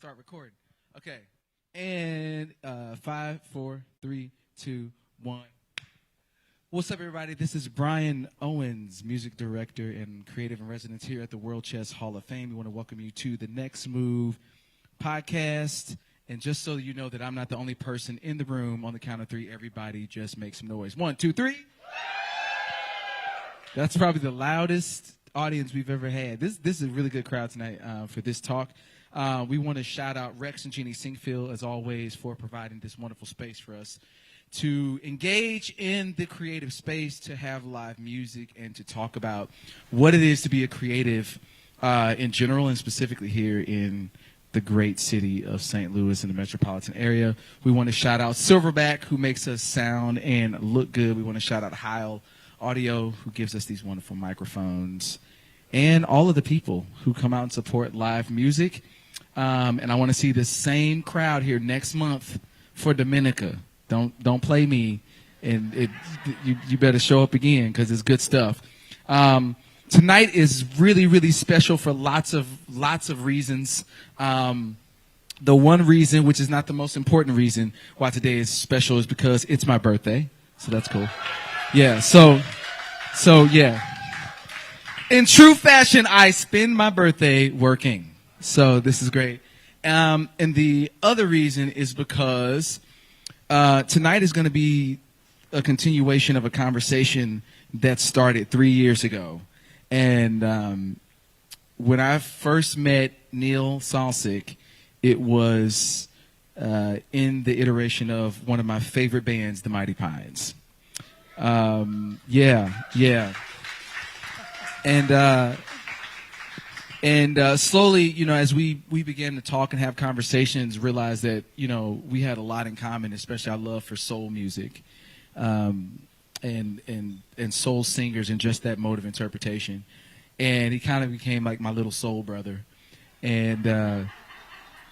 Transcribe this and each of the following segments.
start recording. Okay. And 5, 4, 3, 2, 1. What's up, everybody? This is Brian Owens, music director and creative in residence here at the World Chess Hall of Fame. We want to welcome you to the Next Move podcast. And just so you know that I'm not the only person in the room, on the count of 3, everybody just make some noise. 1, 2, 3. That's probably the loudest audience we've ever had. This is a really good crowd tonight for this talk. We want to shout out Rex and Jeannie Singfield, as always, for providing this wonderful space for us to engage in the creative space, to have live music, and to talk about what it is to be a creative in general, and specifically here in the great city of St. Louis in the metropolitan area. We want to shout out Silverback, who makes us sound and look good. We want to shout out Heil Audio, who gives us these wonderful microphones, and all of the people who come out and support live music. And I want to see the same crowd here next month for Dominica. Don't play me, and you better show up again because it's good stuff. Tonight is really, really special for lots of reasons. The one reason, which is not the most important reason why today is special, is because it's my birthday. So that's cool. Yeah. So yeah. In true fashion, I spend my birthday working. So this is great. And the other reason is because tonight is going to be a continuation of a conversation that started 3 years ago. And when I first met Neil Salsich, it was in the iteration of one of my favorite bands, the Mighty Pines. Yeah. And slowly, you know, as we began to talk and have conversations, realized that, you know, we had a lot in common, especially our love for soul music, and soul singers, and just that mode of interpretation. And he kind of became like my little soul brother. And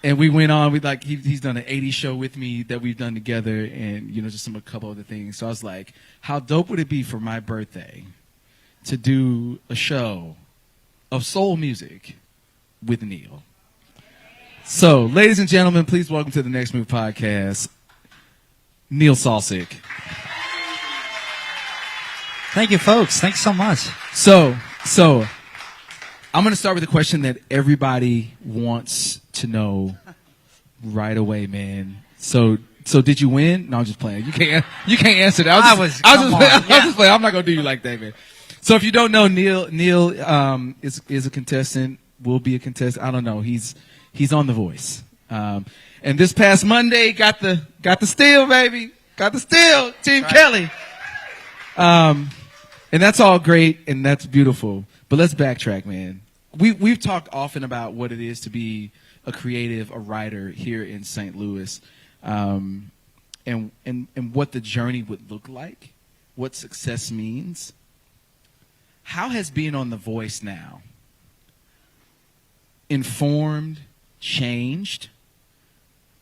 we went on. He's done an 80s show with me that we've done together, and, you know, just a couple other things. So I was like, how dope would it be for my birthday to do a show of soul music with Neil? So, ladies and gentlemen, please welcome to the Next Move podcast, Neil Salsich. Thank you, folks. Thanks so much. So I'm going to start with a question that everybody wants to know right away, man. So did you win? No, I'm just playing. You can't answer that. I'll just play. I'm not going to do you like that, man. So if you don't know, Neil is a contestant, will be a contestant. I don't know. He's on The Voice. And this past Monday got the steal, baby. Got the steal, Team right. Kelly. And that's all great and that's beautiful. But let's backtrack, man. We've talked often about what it is to be a creative, a writer here in St. Louis, and what the journey would look like, what success means. How has being on The Voice now informed, changed,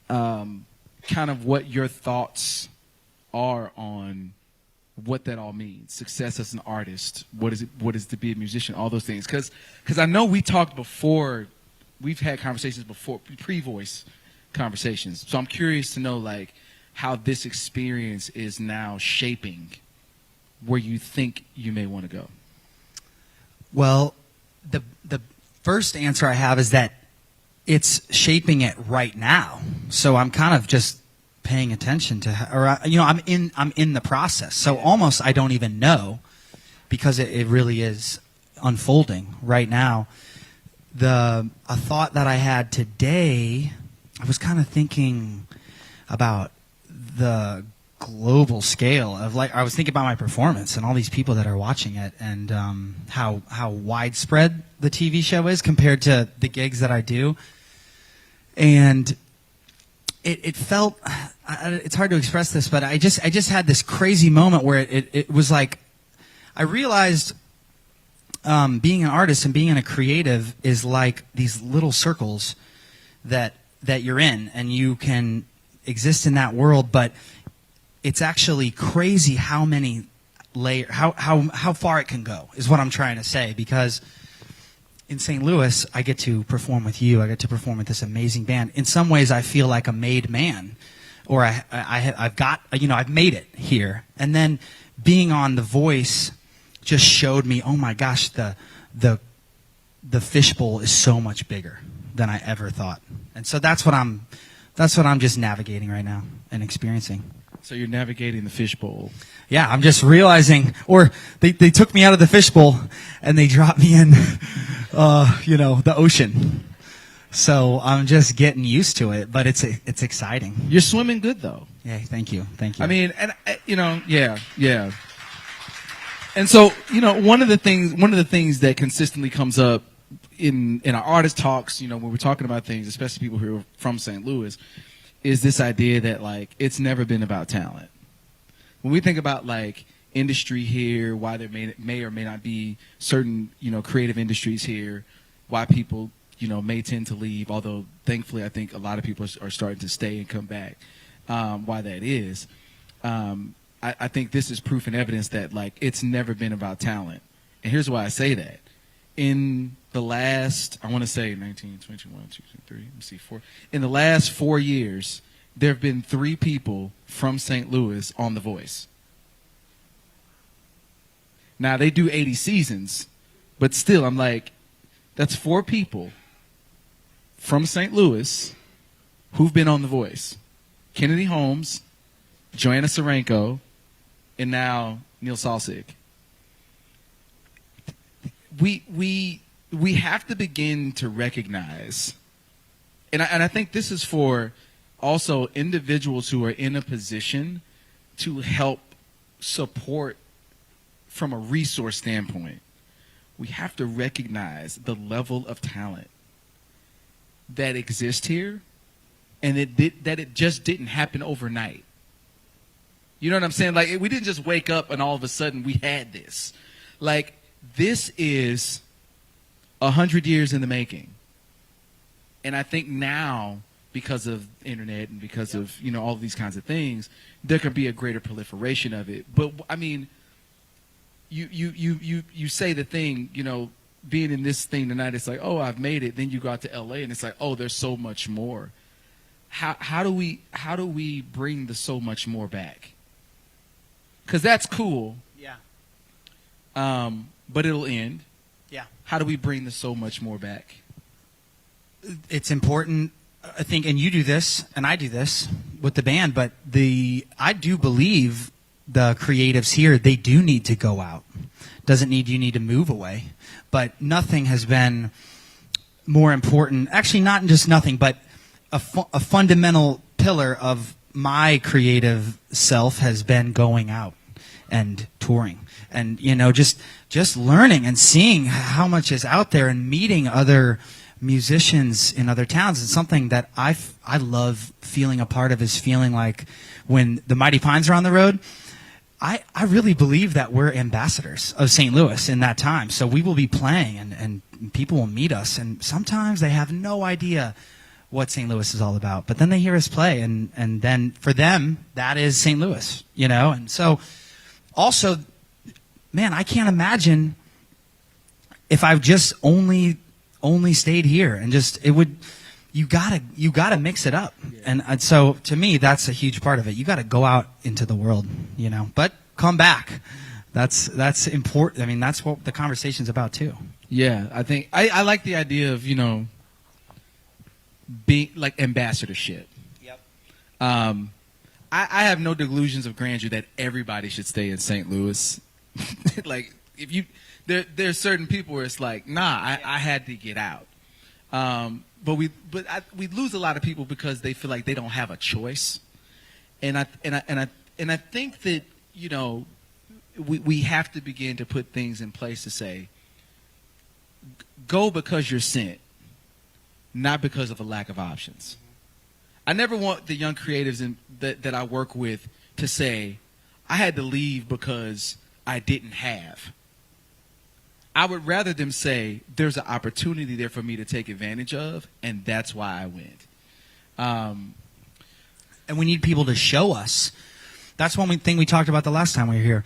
kind of what your thoughts are on what that all means? Success as an artist, what is to be a musician, all those things. Because I know we talked before, we've had conversations before, pre-voice conversations. So I'm curious to know, like, how this experience is now shaping where you think you may want to go. Well, the first answer I have is that it's shaping it right now. So I'm kind of just paying attention to, I'm in the process. So almost I don't even know, because it really is unfolding right now. A thought that I had today, I was kind of thinking about the global scale of, like, I was thinking about my performance and all these people that are watching it, and how widespread the TV show is compared to the gigs that I do. And it felt, it's hard to express this, but I just had this crazy moment where it was like, I realized being an artist and being a creative is like these little circles that you're in, and you can exist in that world, but it's actually crazy how many how far it can go, is what I'm trying to say. Because in St. Louis, I get to perform with you. I get to perform with this amazing band. In some ways, I feel like a made man, or I've made it here. And then being on The Voice just showed me, oh my gosh, the fishbowl is so much bigger than I ever thought. And so that's what I'm just navigating right now and experiencing. So you're navigating the fishbowl. Yeah, I'm just realizing, or they took me out of the fishbowl and they dropped me in, the ocean. So I'm just getting used to it, but it's exciting. You're swimming good though. Yeah, thank you. I mean, and yeah. And so, one of the things that consistently comes up in our artist talks, when we're talking about things, especially people who are from St. Louis, is this idea that like it's never been about talent. When we think about like industry here, why there may or may not be certain creative industries here, why people may tend to leave, although thankfully I think a lot of people are starting to stay and come back. Why that is, I think this is proof and evidence that like it's never been about talent. And here's why I say that. In the last, I want to say 19, 21, 2, 3, let me see, 4. In the last 4 years, there have been 3 people from St. Louis on The Voice. Now, they do 80 seasons, but still, I'm like, that's 4 people from St. Louis who've been on The Voice. Kennedy Holmes, Joanna Sarenko, and now Neil Salsich. We have to begin to recognize, and I think this is for also individuals who are in a position to help support from a resource standpoint. We have to recognize the level of talent that exists here, and that it just didn't happen overnight. You know what I'm saying? Like, we didn't just wake up and all of a sudden we had this. Like, this is 100 years in the making. And I think now, because of internet and because of, all of these kinds of things, there can be a greater proliferation of it. But, I mean, you say the thing, being in this thing tonight, it's like, oh, I've made it. Then you go out to L.A. and it's like, oh, there's so much more. How do we bring the so much more back? Because that's cool. Yeah. But it'll end. Yeah. How do we bring the so much more back? It's important, I think, and you do this, and I do this with the band, but I do believe the creatives here, they do need to go out. Doesn't need you need to move away. But nothing has been more important. Actually, not just nothing, but a fundamental pillar of my creative self has been going out and touring. And, just learning and seeing how much is out there and meeting other musicians in other towns. It's something that I love feeling a part of, is feeling like when the Mighty Pines are on the road, I really believe that we're ambassadors of St. Louis in that time. So we will be playing and people will meet us. And sometimes they have no idea what St. Louis is all about. But then they hear us play, and then for them, that is St. Louis, And so also, man, I can't imagine if I've just only stayed here and you gotta mix it up. Yeah. And so to me, that's a huge part of it. You gotta go out into the world, but come back. That's important. I mean, that's what the conversation's about too. Yeah, I think I like the idea of, being like ambassadorship. Yep. I have no delusions of grandeur that everybody should stay in St. Louis. Like, if there's certain people where it's like, nah, I had to get out. But we lose a lot of people because they feel like they don't have a choice. And I think that, we have to begin to put things in place to say, go because you're sent, not because of a lack of options. I never want the young creatives that I work with to say, I had to leave because I didn't have. I would rather them say, there's an opportunity there for me to take advantage of, and that's why I went. And we need people to show us. That's one thing we talked about the last time we were here.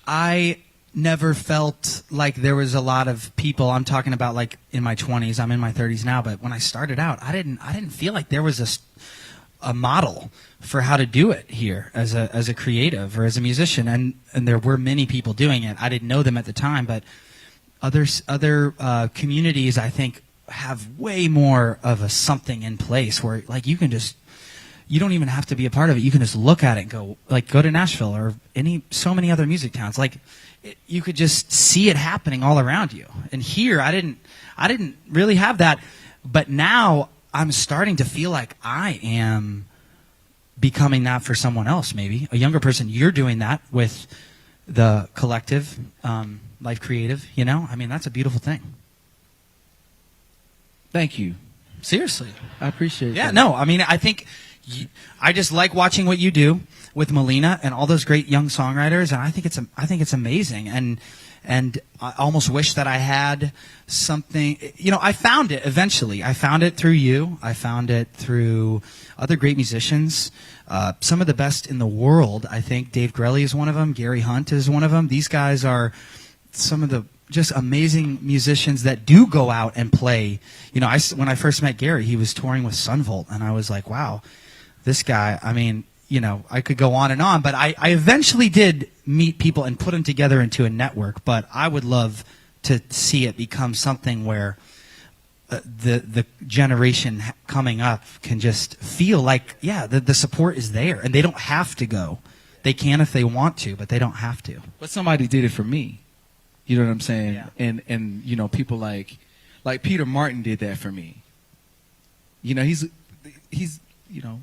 I never felt like there was a lot of people. I'm talking about like in my 20s. I'm in my 30s now, but when I started out, I didn't feel like there was a model for how to do it here as a creative or as a musician, and there were many people doing it. I didn't know them at the time, but other communities, I think, have way more of a something in place where like you don't even have to be a part of it. You can just look at it and go to Nashville or so many other music towns. Like you could just see it happening all around you. And here I didn't really have that, but now I'm starting to feel like I am becoming that for someone else, maybe a younger person. You're doing that with the collective, Life Creative, I mean, that's a beautiful thing. Thank you. Seriously. I appreciate it. Yeah, no, I mean, I think I just like watching what you do with Melina and all those great young songwriters, and I think it's amazing. And I almost wish that I had something. I found it eventually. I found it through you. I found it through other great musicians. Some of the best in the world, I think. Dave Grelly is one of them. Gary Hunt is one of them. These guys are some of the just amazing musicians that do go out and play. When I first met Gary, he was touring with Sunvolt, and I was like, wow, this guy, I mean, I could go on, but I eventually did meet people and put them together into a network. But I would love to see it become something where the generation coming up can just feel like, yeah, the support is there, and they don't have to go. They can if they want to, but they don't have to. But somebody did it for me. You know what I'm saying? Yeah. And people like Peter Martin did that for me. He's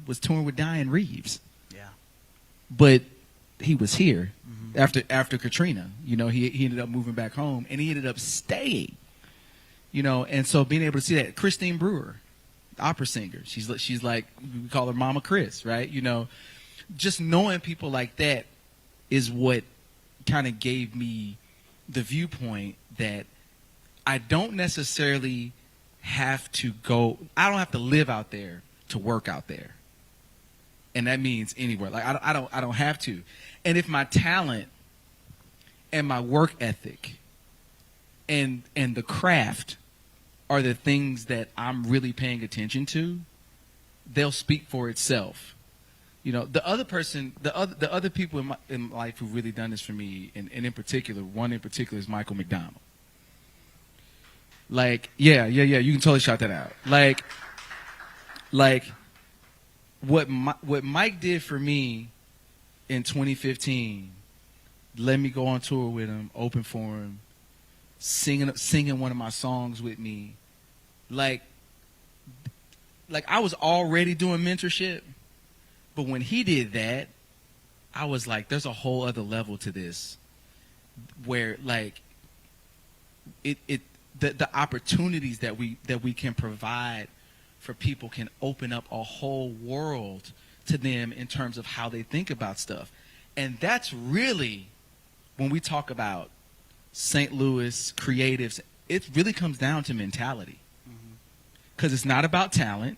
was touring with Diane Reeves. Yeah. But he was here after Katrina. He ended up moving back home, and he ended up staying. And so being able to see that, Christine Brewer, opera singer, she's like, we call her Mama Chris, right? Just knowing people like that is what kind of gave me the viewpoint that I don't necessarily have to go. I don't have to live out there to work out there, and that means anywhere. Like I don't have to. And if my talent and my work ethic and the craft are the things that I'm really paying attention to, they'll speak for itself. The other people in life who've really done this for me, and in particular, one in particular is Michael McDonald. Like, yeah, you can totally shout that out. Like what Mike did for me in 2015, let me go on tour with him, open for him, singing one of my songs with me. Like I was already doing mentorship. But when he did that, I was like, there's a whole other level to this where like the opportunities that we can provide for people can open up a whole world to them in terms of how they think about stuff. And that's really, when we talk about St. Louis creatives, it really comes down to mentality. Because it's not about talent.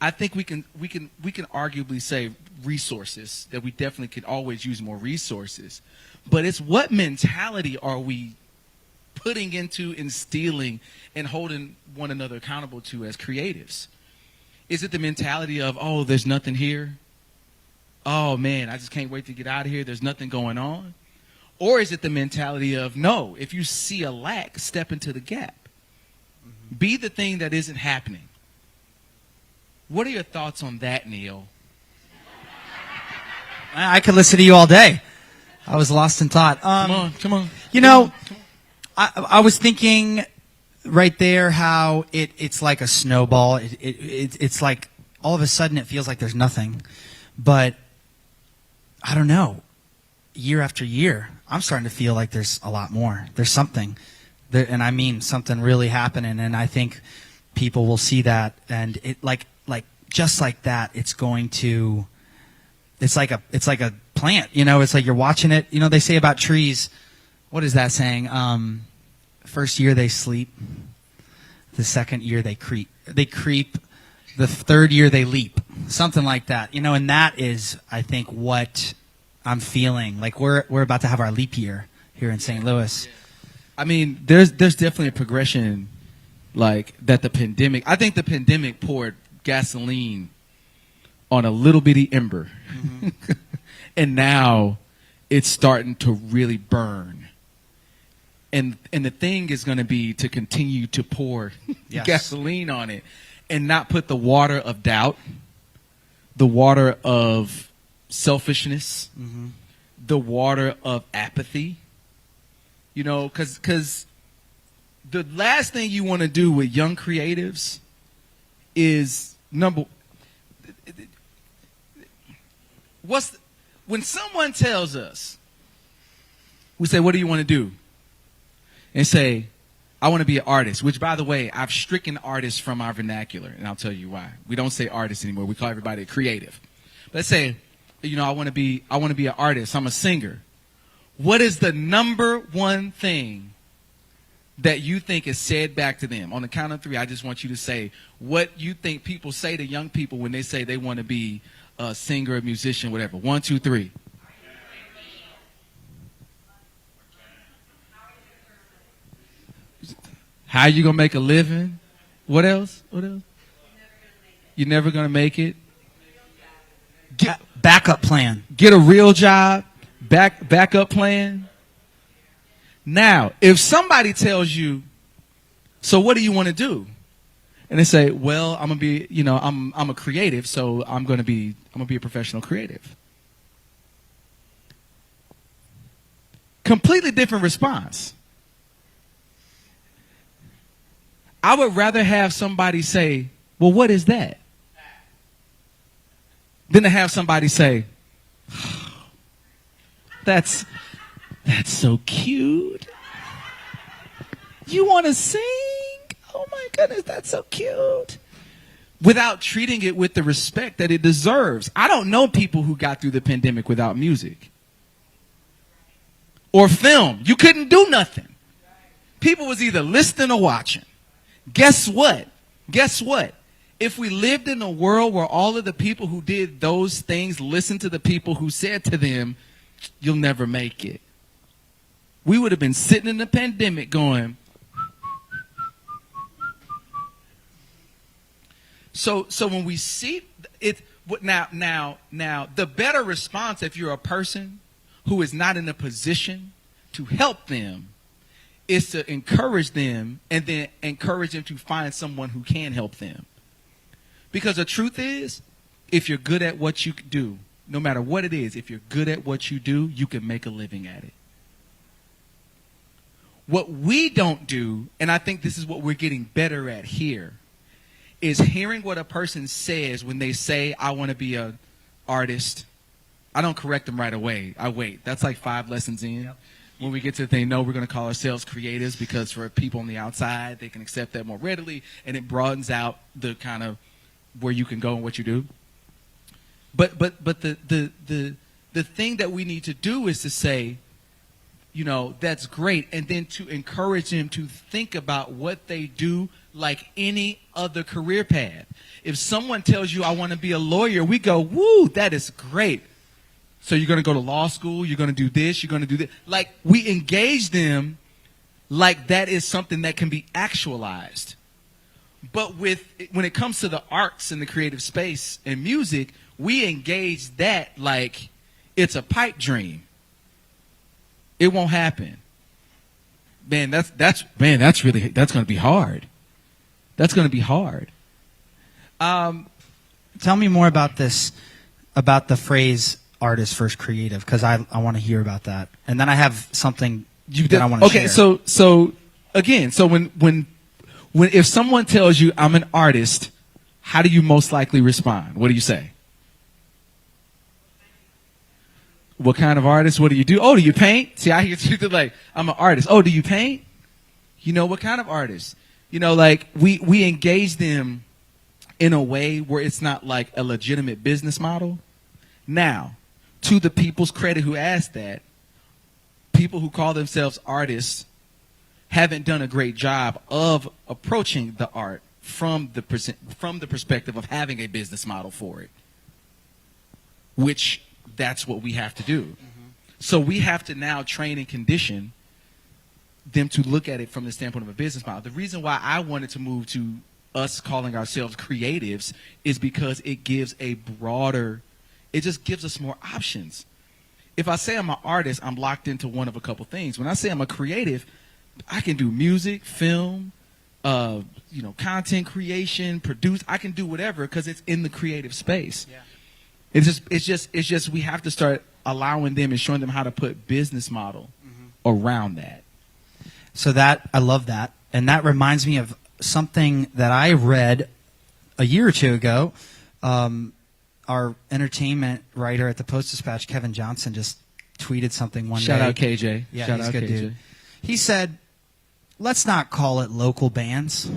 I think we can arguably say resources, that we definitely could always use more resources. But it's what mentality are we putting into, instilling, and holding one another accountable to as creatives? Is it the mentality of, oh, there's nothing here? Oh, man, I just can't wait to get out of here. There's nothing going on. Or is it the mentality of, no, if you see a lack, step into the gap. Be the thing that isn't happening. What are your thoughts on that, Neil? I could listen to you all day. I was lost in thought. Come on. I was thinking right there how it's like a snowball. It's like all of a sudden it feels like there's nothing. But I don't know. Year after year, I'm starting to feel like there's a lot more. There's something. And I mean something really happening. And I think people will see that. And it like just like that, it's like a plant, it's like you're watching it. They say about trees, what is that saying? First year they sleep, the second year they creep, the third year they leap, something like that, and that is, I think, what I'm feeling like we're about to have our leap year here in St. Louis. I mean, there's definitely a progression, like that. The pandemic. I think the pandemic poured gasoline on a little bitty ember, and now it's starting to really burn. And the thing is going to be to continue to pour gasoline on it, and not put the water of doubt, the water of selfishness, the water of apathy. You know, because the last thing you want to do with young creatives is when someone tells us, we say, what do you want to do? And say, I want to be an artist, which, by the way, I've stricken artists from our vernacular, and I'll tell you why. We don't say artist anymore. We call everybody creative. Let's say, you know, I want to be an artist. I'm a singer. What is the number one thing that you think is said back to them? On the count of 3, I just want you to say what you think people say to young people when they say they want to be a singer, a musician, whatever. 1, 2, 3. How are you going to make a living? What else? What else? You're never going to make it. Backup plan. Get a real job. Backup plan. Now, if somebody tells you, so what do you want to do? And they say, well, I'm gonna be, you know, I'm a creative, so I'm gonna be a professional creative. Completely different response. I would rather have somebody say, well, what is that? Than to have somebody say, That's so cute. You want to sing? Oh my goodness, that's so cute. Without treating it with the respect that it deserves. I don't know people who got through the pandemic without music. Or film. You couldn't do nothing. People was either listening or watching. Guess what? Guess what? If we lived in a world where all of the people who did those things listened to the people who said to them, you'll never make it, we would have been sitting in the pandemic going, so when we see it, now, the better response if you're a person who is not in a position to help them is to encourage them and then encourage them to find someone who can help them. Because the truth is, if you're good at what you do, no matter what it is, if you're good at what you do, you can make a living at it. What we don't do, and I think this is what we're getting better at here, is hearing what a person says when they say, I want to be an artist. I don't correct them right away. I wait. That's like 5 lessons in. Yep. When we get to the thing, no, we're going to call ourselves creatives because for people on the outside, they can accept that more readily, and it broadens out the kind of where you can go and what you do. But the thing that we need to do is to say, you know, that's great, and then to encourage them to think about what they do like any other career path. If someone tells you, I want to be a lawyer, we go, woo, that is great. So you're going to go to law school, you're going to do this, you're going to do this. Like, we engage them like that is something that can be actualized. But when it comes to the arts and the creative space and music, we engage that like it's a pipe dream. It won't happen. Man, that's going to be hard. That's going to be hard. Tell me more about this, about the phrase artist first creative, because I want to hear about that. And then I have something that I want to share. Okay, so again, so when if someone tells you I'm an artist, how do you most likely respond? What do you say? What kind of artist? What do you do? Oh, do you paint? See, I hear you like, I'm an artist. Oh, do you paint? You know, what kind of artist? You know, like we engage them in a way where it's not like a legitimate business model. Now, to the people's credit who asked that, people who call themselves artists haven't done a great job of approaching the art from the perspective of having a business model for it, which that's what we have to do. Mm-hmm. So we have to now train and condition them to look at it from the standpoint of a business model. The reason why I wanted to move to us calling ourselves creatives is because it gives a broader, it just gives us more options. If I say I'm an artist, I'm locked into one of a couple things. When I say I'm a creative, I can do music, film, content creation, produce. I can do whatever because it's in the creative space. Yeah. It's just we have to start allowing them and showing them how to put business model around that. So that, I love that. And that reminds me of something that I read a year or two ago. Our entertainment writer at the Post-Dispatch, Kevin Johnson, just tweeted something one day. Shout out KJ. Yeah, Shout he's out a good KJ. dude. He said, let's not call it local bands.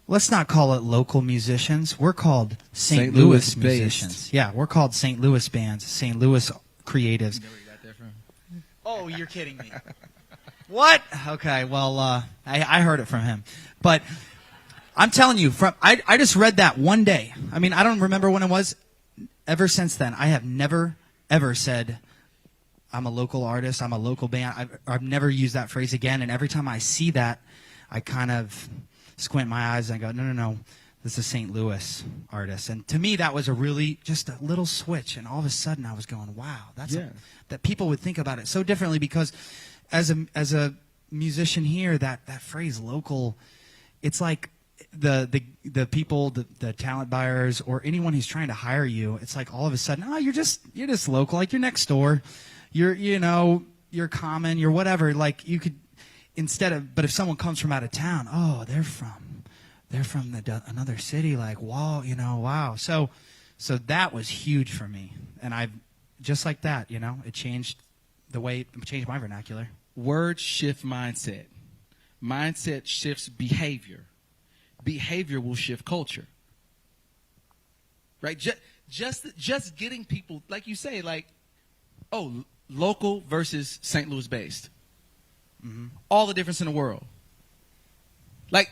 Let's not call it local musicians. We're called St. Louis musicians. Yeah, we're called St. Louis bands, St. Louis creatives. You know where you got that from? Oh, you're kidding me. What? Okay, well, I heard it from him. But I'm telling you, I just read that one day. I mean, I don't remember when it was. Ever since then, I have never, ever said, I'm a local artist, I'm a local band. I've never used that phrase again. And every time I see that, I kind of squint my eyes and I go, no, this is St. Louis artist. And to me, that was just a little switch. And all of a sudden, I was going, wow, that people would think about it so differently because as a musician here, that phrase local, it's like the people, the talent buyers, or anyone who's trying to hire you, it's like all of a sudden, oh, you're just local, like you're next door, you're common, you're whatever. Like you could but if someone comes from out of town, oh, they're from another city, like wow. So that was huge for me, and I've just like that, it changed my vernacular. Words shift mindset. Mindset shifts behavior. Behavior will shift culture. Right? Just getting people, like you say, like, oh, local versus St. Louis based. Mm-hmm. All the difference in the world. Like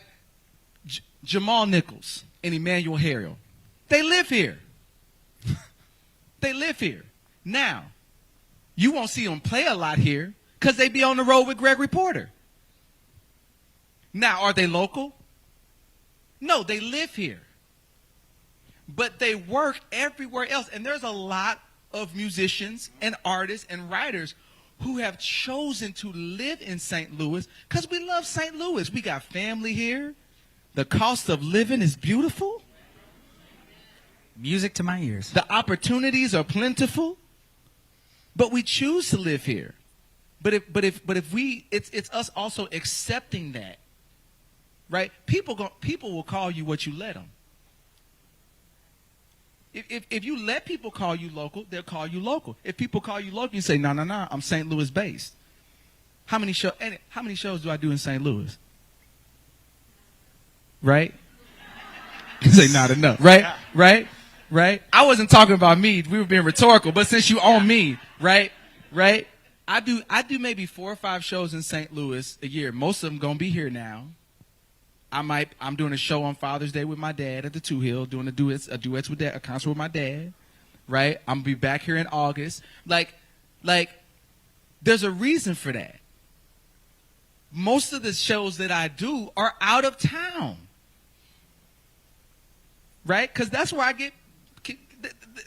Jamal Nichols and Emmanuel Harriel. They live here. They live here. Now, you won't see them play a lot here because they be on the road with Gregory Porter. Now, are they local? No, they live here. But they work everywhere else. And there's a lot of musicians and artists and writers who have chosen to live in St. Louis because we love St. Louis. We got family here. The cost of living is beautiful. Music to my ears. The opportunities are plentiful. But we choose to live here. But if we, it's us also accepting that. Right? People will call you what you let them. If you let people call you local, they'll call you local. If people call you local, you say, no, I'm St. Louis based. How many shows do I do in St. Louis? Right? You say not enough. Right? I wasn't talking about me. We were being rhetorical, but since you own me, right? I do maybe 4 or 5 shows in St. Louis a year. Most of them gonna be here now. I'm doing a show on Father's Day with my dad at the Two Hill, doing a duets with dad, a concert with my dad, right? I'm gonna be back here in August. Like, there's a reason for that. Most of the shows that I do are out of town, right? Because that's where I get,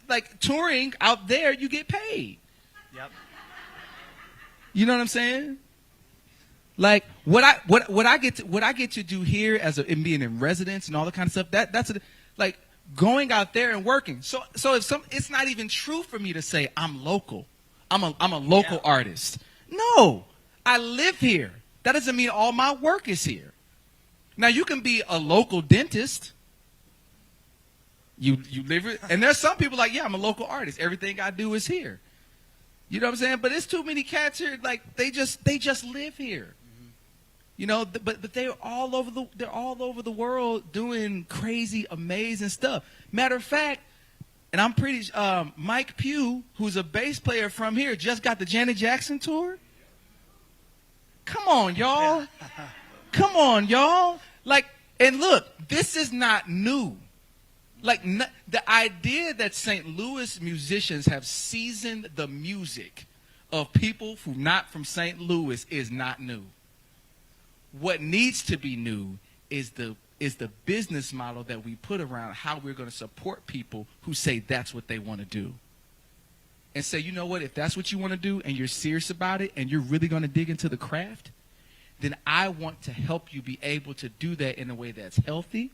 like, touring out there, you get paid. Yep. You know what I'm saying? Like what I get to do here in being in residence and all that kind of stuff. That's like going out there and working. So it's not even true for me to say I'm local. I'm a local artist. No, I live here. That doesn't mean all my work is here. Now you can be a local dentist. You live here, and there's some people like, yeah, I'm a local artist. Everything I do is here. You know what I'm saying? But it's too many cats here. Like they just live here. You know, but they're all over the world doing crazy, amazing stuff. Matter of fact, and I'm pretty Mike Pugh, who's a bass player from here, just got the Janet Jackson tour. Come on, y'all. Come on, y'all. Like, and look, this is not new. Like the idea that St. Louis musicians have seasoned the music of people who not from St. Louis is not new. What needs to be new is the business model that we put around how we're going to support people who say that's what they want to do. And say, you know what, if that's what you want to do and you're serious about it and you're really going to dig into the craft, then I want to help you be able to do that in a way that's healthy.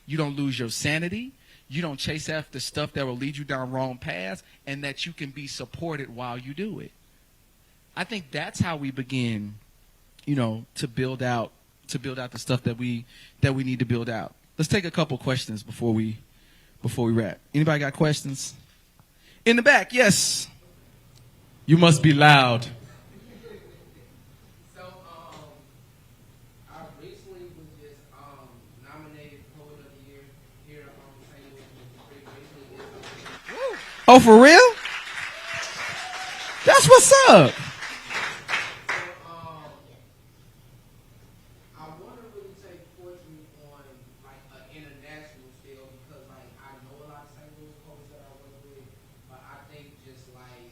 You don't lose your sanity. You don't chase after stuff that will lead you down wrong paths, and that you can be supported while you do it. I think that's how we begin, to build out the stuff that we need to build out. Let's take a couple questions before we wrap. Anybody got questions? In the back, yes. You must be loud. Oh, for real? That's what's up. I want to really take poetry on like an international scale because like I know a lot of St. Louis poets that I work with, but I think just like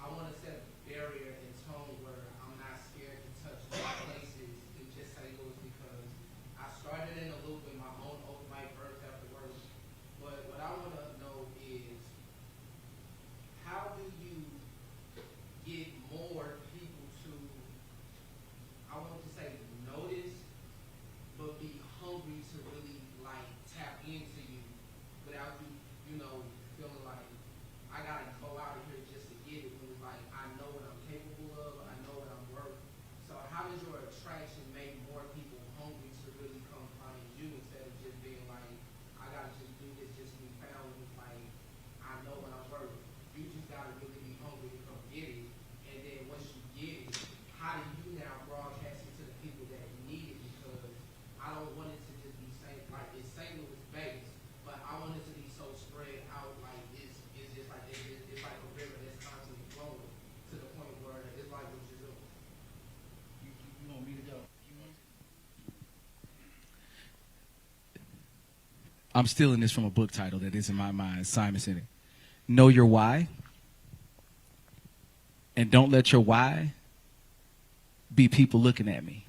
I want to set a barrier and tone where I'm not scared to touch new places in just St. Louis because I started in a loop in my own open mic birth after work. But what I want to know is, how do you get more people to, I want to say, notice, but be hungry to really like tap into you without you, feeling like I gotta go out of here just to get it? When it's like I know what I'm capable of, I know what I'm worth. So how does your attraction make more people hungry to really come find you instead of just being like, I gotta just do this just to be found? When it's like I know what I'm worth. You just gotta really be hungry to come get it. And then once you get it, how do you now broadcast it to the people that need it? Because I don't want it to just be it's St. Louis based, but I want it to be so spread out, like it's just like it's like a river that's constantly flowing to the point where it's like what you do. You want me to go? I'm stealing this from a book title that is in my mind. Simon said it. Know your why. And don't let your why be people looking at me.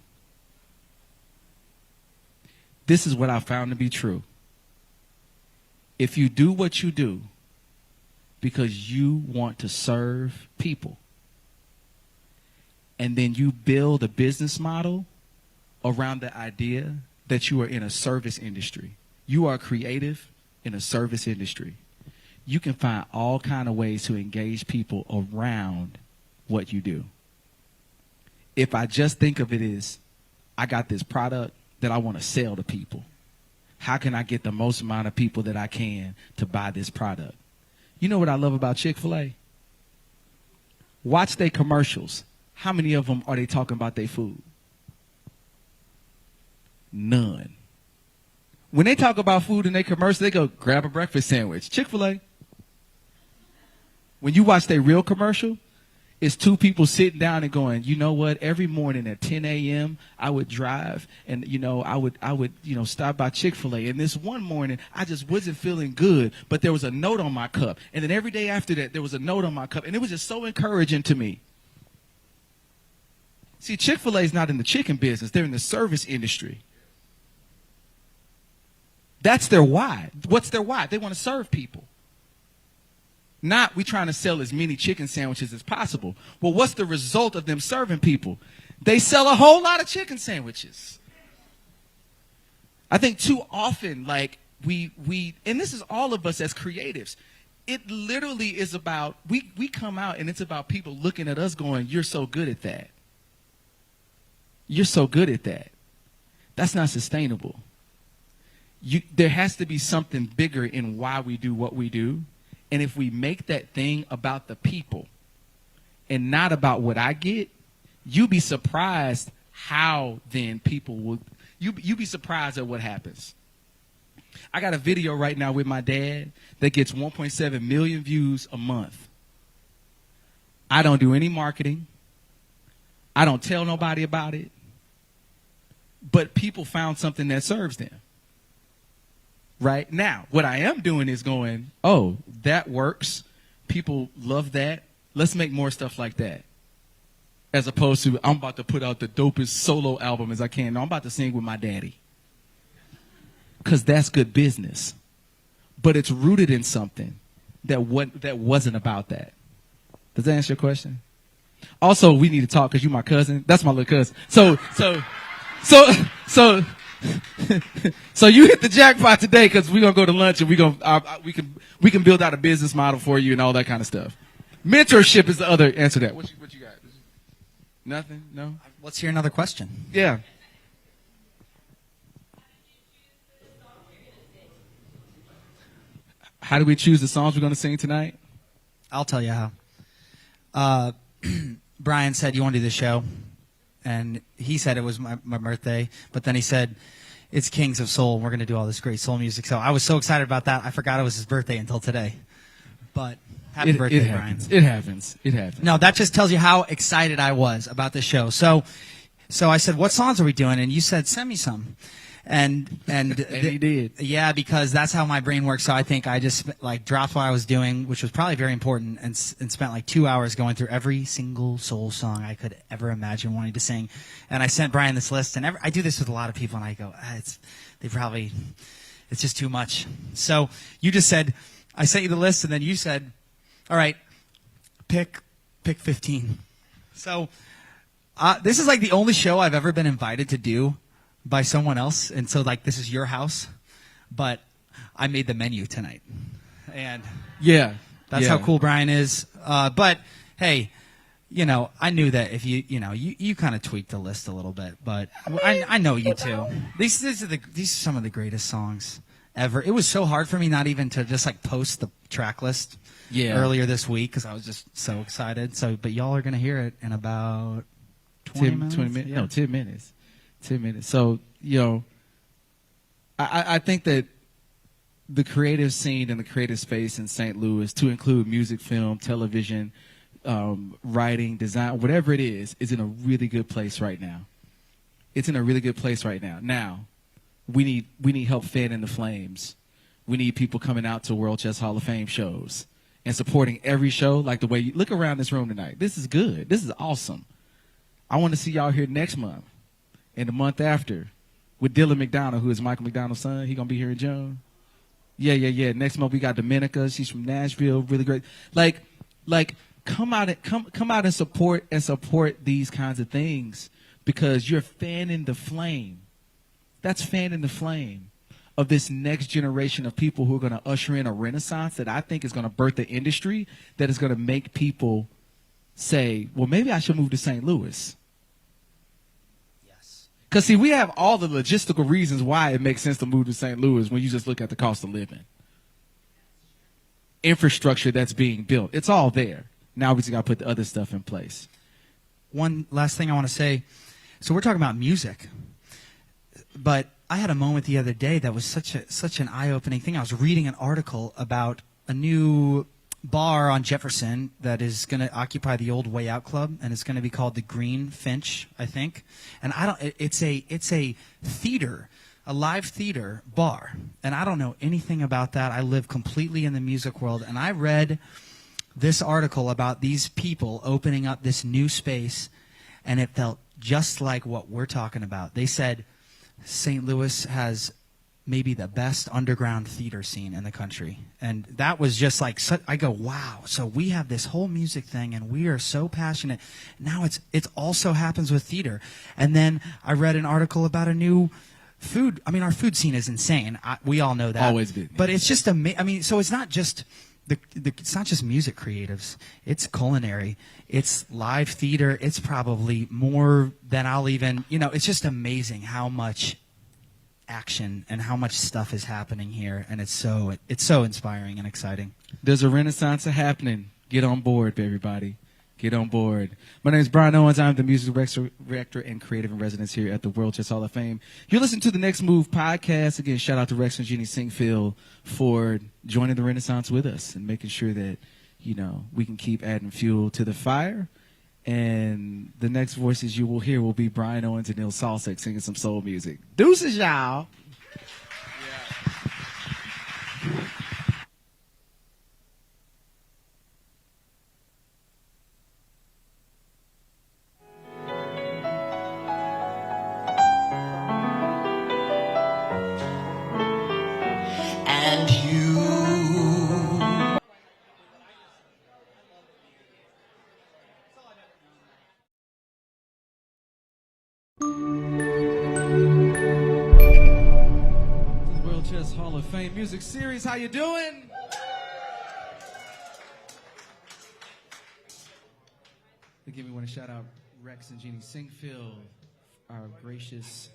This is what I found to be true. If you do what you do because you want to serve people, and then you build a business model around the idea that you are in a service industry, you are creative in a service industry, you can find all kind of ways to engage people around what you do. If I just think of it as, I got this product that I want to sell to people. How can I get the most amount of people that I can to buy this product? You know what I love about Chick-fil-A? Watch their commercials. How many of them are they talking about their food? None. When they talk about food in their commercials, they go, grab a breakfast sandwich. Chick-fil-A. When you watch their real commercial, it's two people sitting down and going, you know what, every morning at 10 a.m. I would drive and, I would stop by Chick-fil-A. And this one morning, I just wasn't feeling good, but there was a note on my cup. And then every day after that, there was a note on my cup. And it was just so encouraging to me. See, Chick-fil-A is not in the chicken business. They're in the service industry. That's their why. What's their why? They want to serve people. Not we trying to sell as many chicken sandwiches as possible. Well, what's the result of them serving people? They sell a whole lot of chicken sandwiches. I think too often, like we and this is all of us as creatives, it literally is about, we come out and it's about people looking at us going, you're so good at that. You're so good at that. That's not sustainable. There has to be something bigger in why we do what we do. And if we make that thing about the people and not about what I get, you'd be surprised how then people will, you'd be surprised at what happens. I got a video right now with my dad that gets 1.7 million views a month. I don't do any marketing. I don't tell nobody about it. But people found something that serves them. Right now, what I am doing is going, oh, that works. People love that. Let's make more stuff like that. As opposed to, I'm about to put out the dopest solo album as I can. No, I'm about to sing with my daddy. Because that's good business. But it's rooted in something that wasn't about that. Does that answer your question? Also, we need to talk because you're my cousin. That's my little cousin. So you hit the jackpot today because we're gonna go to lunch and we can build out a business model for you and all that kind of stuff. Mentorship is the other answer to that. What you got? Nothing? No? Let's hear another question. Yeah. How do we choose the songs we're going to sing tonight? I'll tell you how. Brian said, you want to do the show? And he said it was my birthday, but then he said, it's Kings of Soul. We're going to do all this great soul music. So I was so excited about that, I forgot it was his birthday until today. But happy birthday, Brian. It happens. No, that just tells you how excited I was about the show. So I said, what songs are we doing? And you said, send me some. And he did. Yeah, because that's how my brain works. So I think I just dropped what I was doing, which was probably very important, and spent like 2 hours going through every single soul song I could ever imagine wanting to sing. And I sent Brian this list, and I do this with a lot of people, and I go, it's just too much. So you just said, I sent you the list, and then you said, all right, pick 15. So this is like the only show I've ever been invited to do by someone else, and so this is your house, but I made the menu tonight, and that's how cool Brian is. But hey, I knew that if you kind of tweaked the list a little bit, but I know you too. These are some of the greatest songs ever. It was so hard for me not even to just post the track list earlier this week because I was just so excited. But y'all are gonna hear it in about 20 minutes. Yeah. No, 10 minutes. 10 minutes. So, I think that the creative scene and the creative space in St. Louis, to include music, film, television, writing, design, whatever it is in a really good place right now. It's in a really good place right now. Now, we need help fanning the flames. We need people coming out to World Chess Hall of Fame shows and supporting every show like the way you look around this room tonight. This is good. This is awesome. I want to see y'all here next month. And the month after, with Dylan McDonald, who is Michael McDonald's son. He going to be here in June. Yeah. Next month, we got Dominica. She's from Nashville. Really great. Come out and support these kinds of things because you're fanning the flame. That's fanning the flame of this next generation of people who are going to usher in a renaissance that I think is going to birth the industry that is going to make people say, well, maybe I should move to St. Louis. Because, see, we have all the logistical reasons why it makes sense to move to St. Louis when you just look at the cost of living. Infrastructure that's being built. It's all there. Now we just got to put the other stuff in place. One last thing I want to say. So we're talking about music. But I had a moment the other day that was such an eye-opening thing. I was reading an article about a new bar on Jefferson that is going to occupy the old Way Out Club, and it's going to be called the Green Finch, I think. And it's a theater, a live theater bar, and I don't know anything about that. I live completely in the music world, and I read this article about these people opening up this new space, and it felt just like what we're talking about. They said St. Louis has maybe the best underground theater scene in the country. And that was just I go, wow, so we have this whole music thing and we are so passionate. Now it also happens with theater. And then I read an article about a new food. I mean, our food scene is insane. We all know that. Always been. But it's just so it's not just it's not just music creatives. It's culinary. It's live theater. It's probably more than I'll even, it's just amazing how much action and how much stuff is happening here, and it's so inspiring and exciting. There's a renaissance happening. Get on board, everybody. Get on board. My name is Brian Owens. I'm the music director and creative in residence here at the World Chess Hall of Fame. You're listening to the Next Move podcast. Again, shout out to Rex and Jeannie Singfield for joining the renaissance with us and making sure that we can keep adding fuel to the fire. And the next voices you will hear will be Brian Owens and Neil Salsich singing some soul music. Deuces, y'all. and you. To the World Chess Hall of Fame Music Series. How you doing? Again, we want to shout out Rex and Jeannie Singfield, our gracious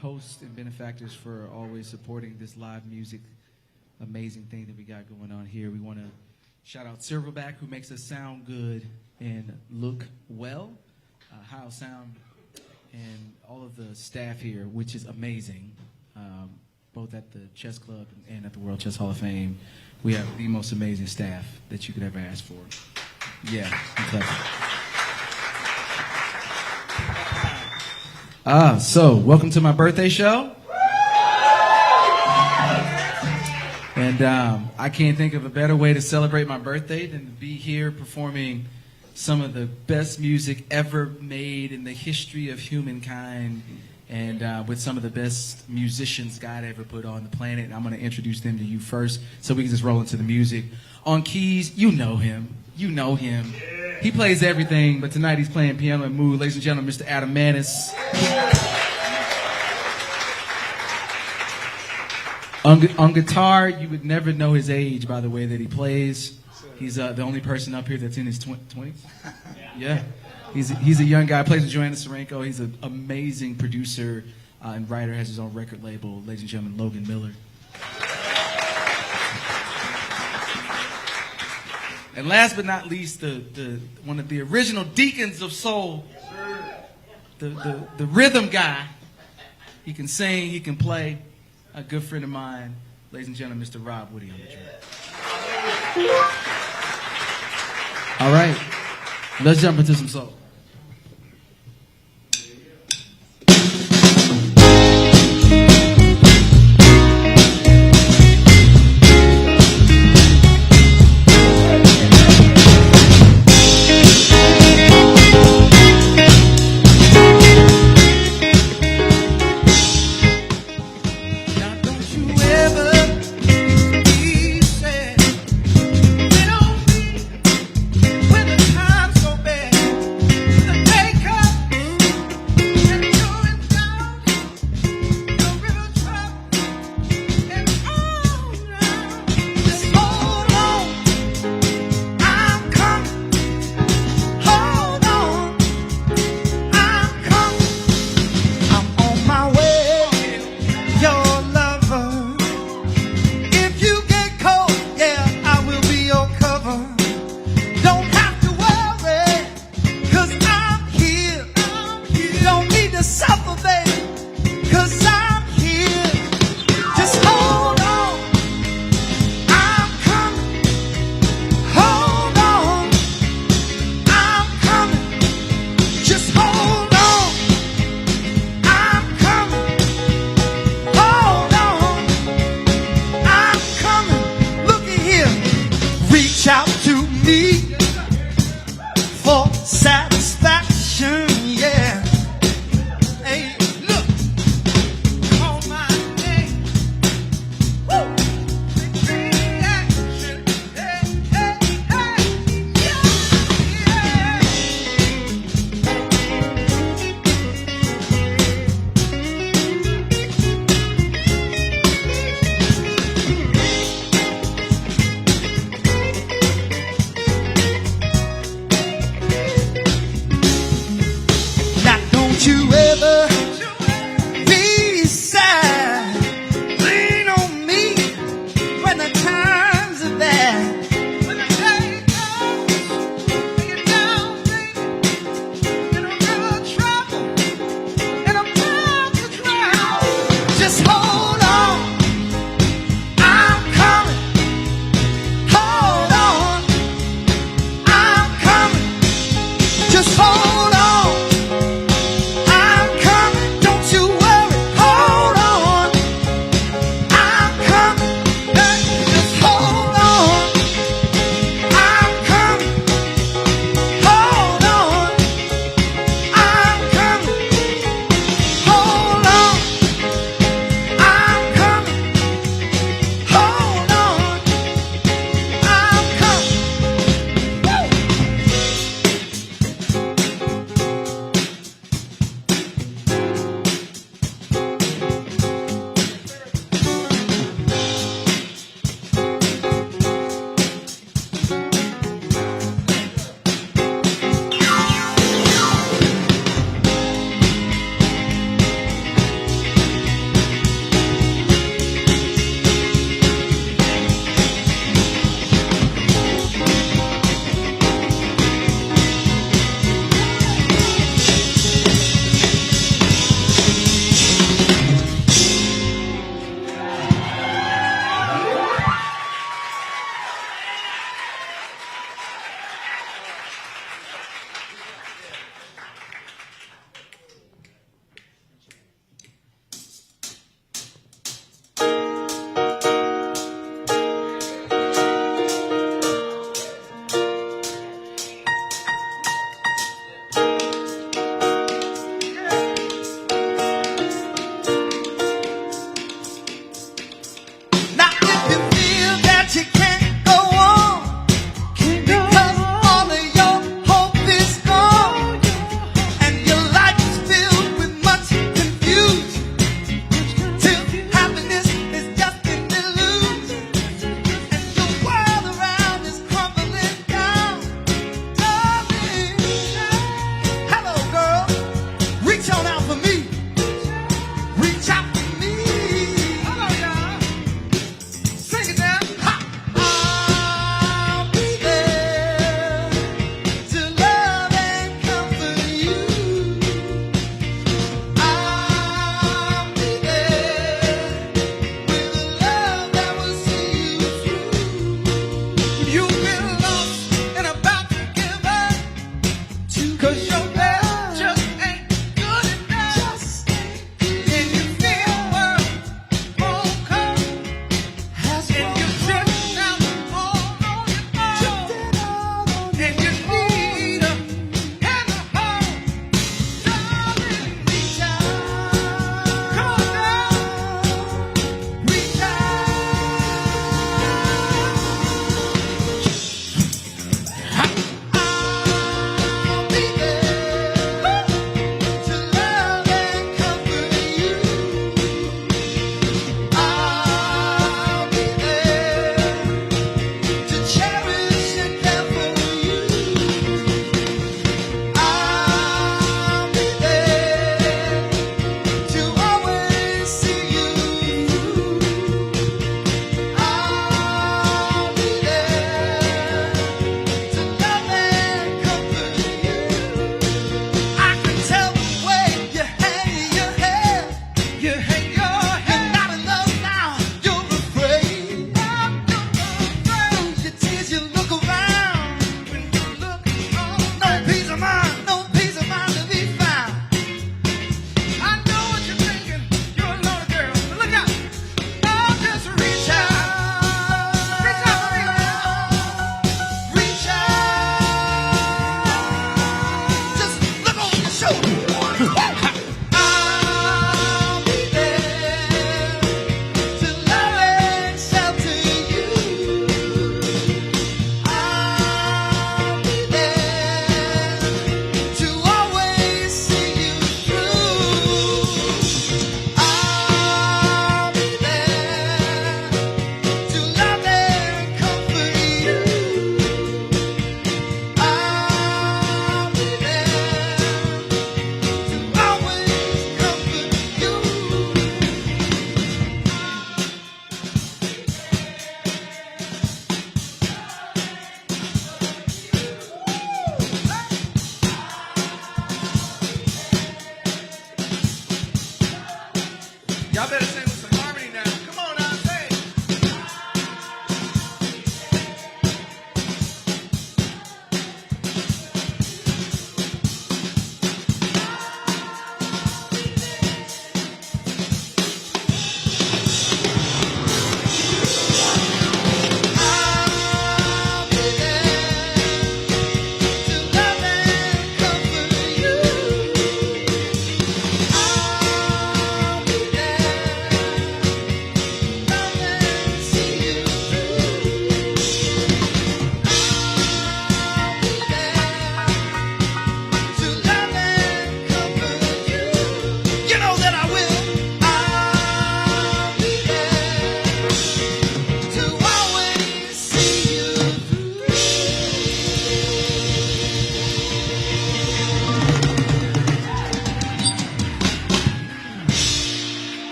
hosts and benefactors, for always supporting this live music amazing thing that we got going on here. We want to shout out Silverback, who makes us sound good and look well, How Sound, and all of the staff here, which is amazing, both at the Chess Club and at the World Chess Hall of Fame. We have the most amazing staff that you could ever ask for. Yeah, so welcome to my birthday show. And I can't think of a better way to celebrate my birthday than to be here performing some of the best music ever made in the history of humankind, and with some of the best musicians God ever put on the planet. And I'm going to introduce them to you first so we can just roll into the music. On keys, you know him. You know him. He plays everything, but tonight he's playing piano and mood. Ladies and gentlemen, Mr. Adam Manis. On guitar, you would never know his age by the way that he plays. He's the only person up here that's in his 20s. Yeah. He's a young guy, plays with Joanna Serenko. He's an amazing producer and writer, has his own record label. Ladies and gentlemen, Logan Miller. And last but not least, the one of the original deacons of soul, the rhythm guy. He can sing, he can play. A good friend of mine, ladies and gentlemen, Mr. Rob Woody on the track. All right, let's jump into some soul. Just hold on, I'm coming.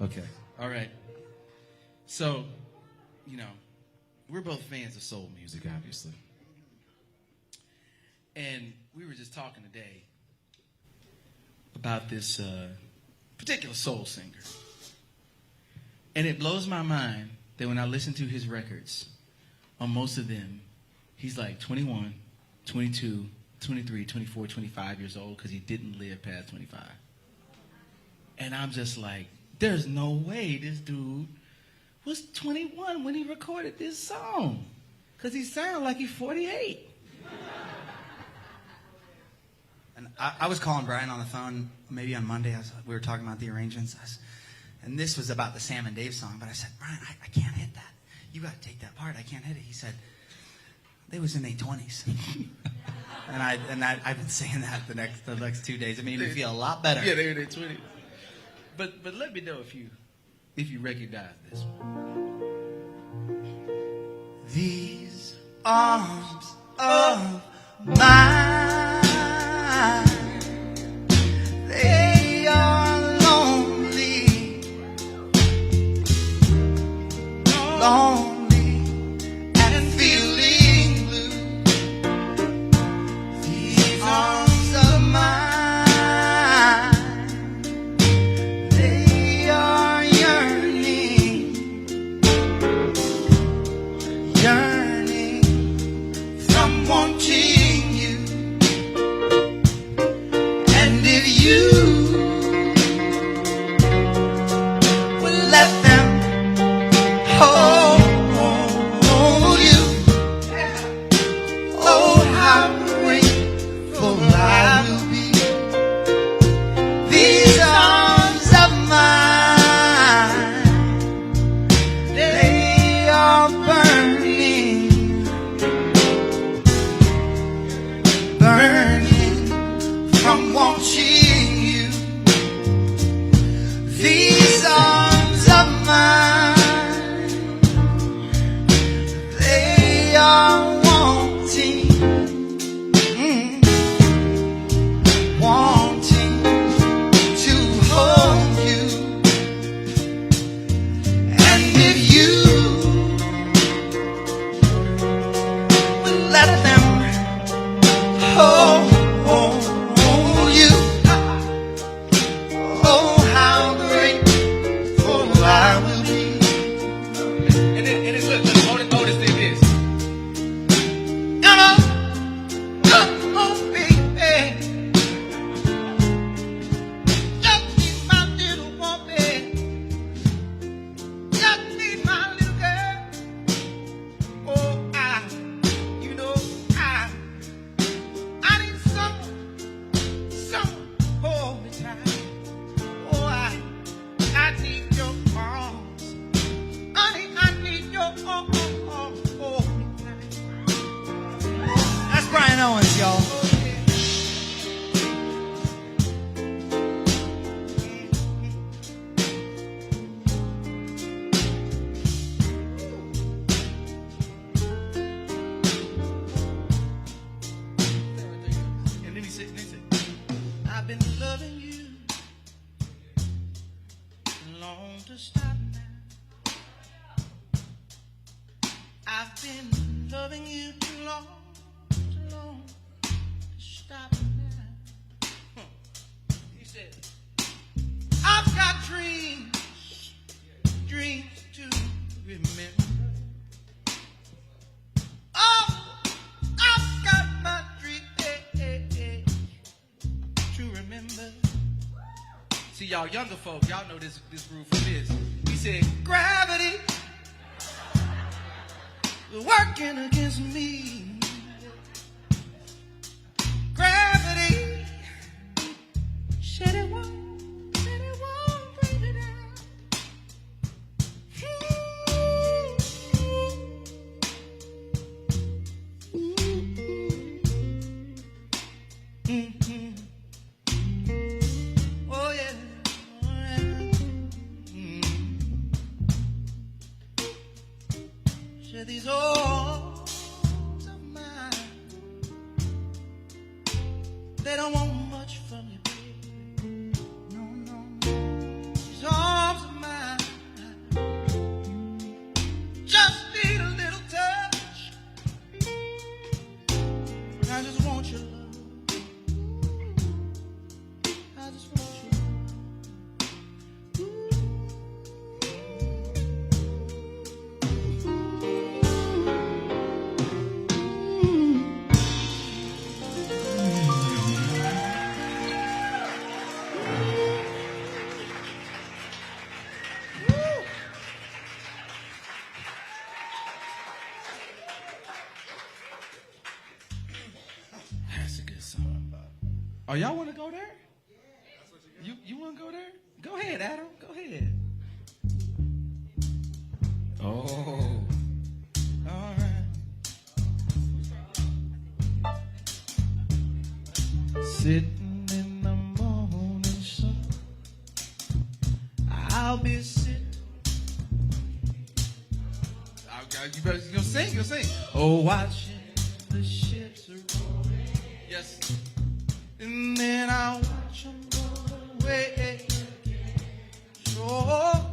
Okay. All right. So, we're both fans of soul music, obviously. And we were just talking today about this particular soul singer. And it blows my mind that when I listen to his records, on most of them, he's like 21, 22, 23, 24, 25 years old because he didn't live past 25. And I'm just like, there's no way this dude was 21 when he recorded this song because he sounded like he's 48. And I was calling Brian on the phone maybe on Monday. We were talking about the arrangements. And this was about the Sam and Dave song. But I said, Brian, I can't hit that. You got to take that part. I can't hit it. He said, they was in their 20s. and I've been saying that the next 2 days. It made me feel a lot better. Yeah, they were in their 20s. But let me know if you recognize this one. These arms of mine, they are lonely, and feeling blue. These arms of mine, they are yearning from wanting you. And if you will let them hold you, oh, how grateful I will be. These arms of mine, they are burning from wanting you. These arms of mine, they are wanting to hold you. And if you will let them hold you, oh, how grateful I will be. And then look, Otis did this. Come on, baby. Just be my little woman. Just be my little girl. Oh, I need someone hold me tight. Oh, I need your arms. Honey, I need your arms. Hold me tight. That's Brian Owens, y'all. And then he said, I've been loving you, long to stop now. I've been loving you too long to stop now. he said, I've got dreams to remember. Oh, I've got my dreams to remember. see, y'all younger folk, y'all know this groove from this. He said, Gravity working against me. Gravity said it won't bring me down. Oh yeah. Said these arms of mine, they don't want much from you, baby. No. Oh, y'all want to go there? You want to go there? Go ahead, Adam. Go ahead. Oh. All right. Sitting in the morning sun, I'll be sitting. You better sing. Oh, watching the ships roll. Yes. And then I'll watch them go away. So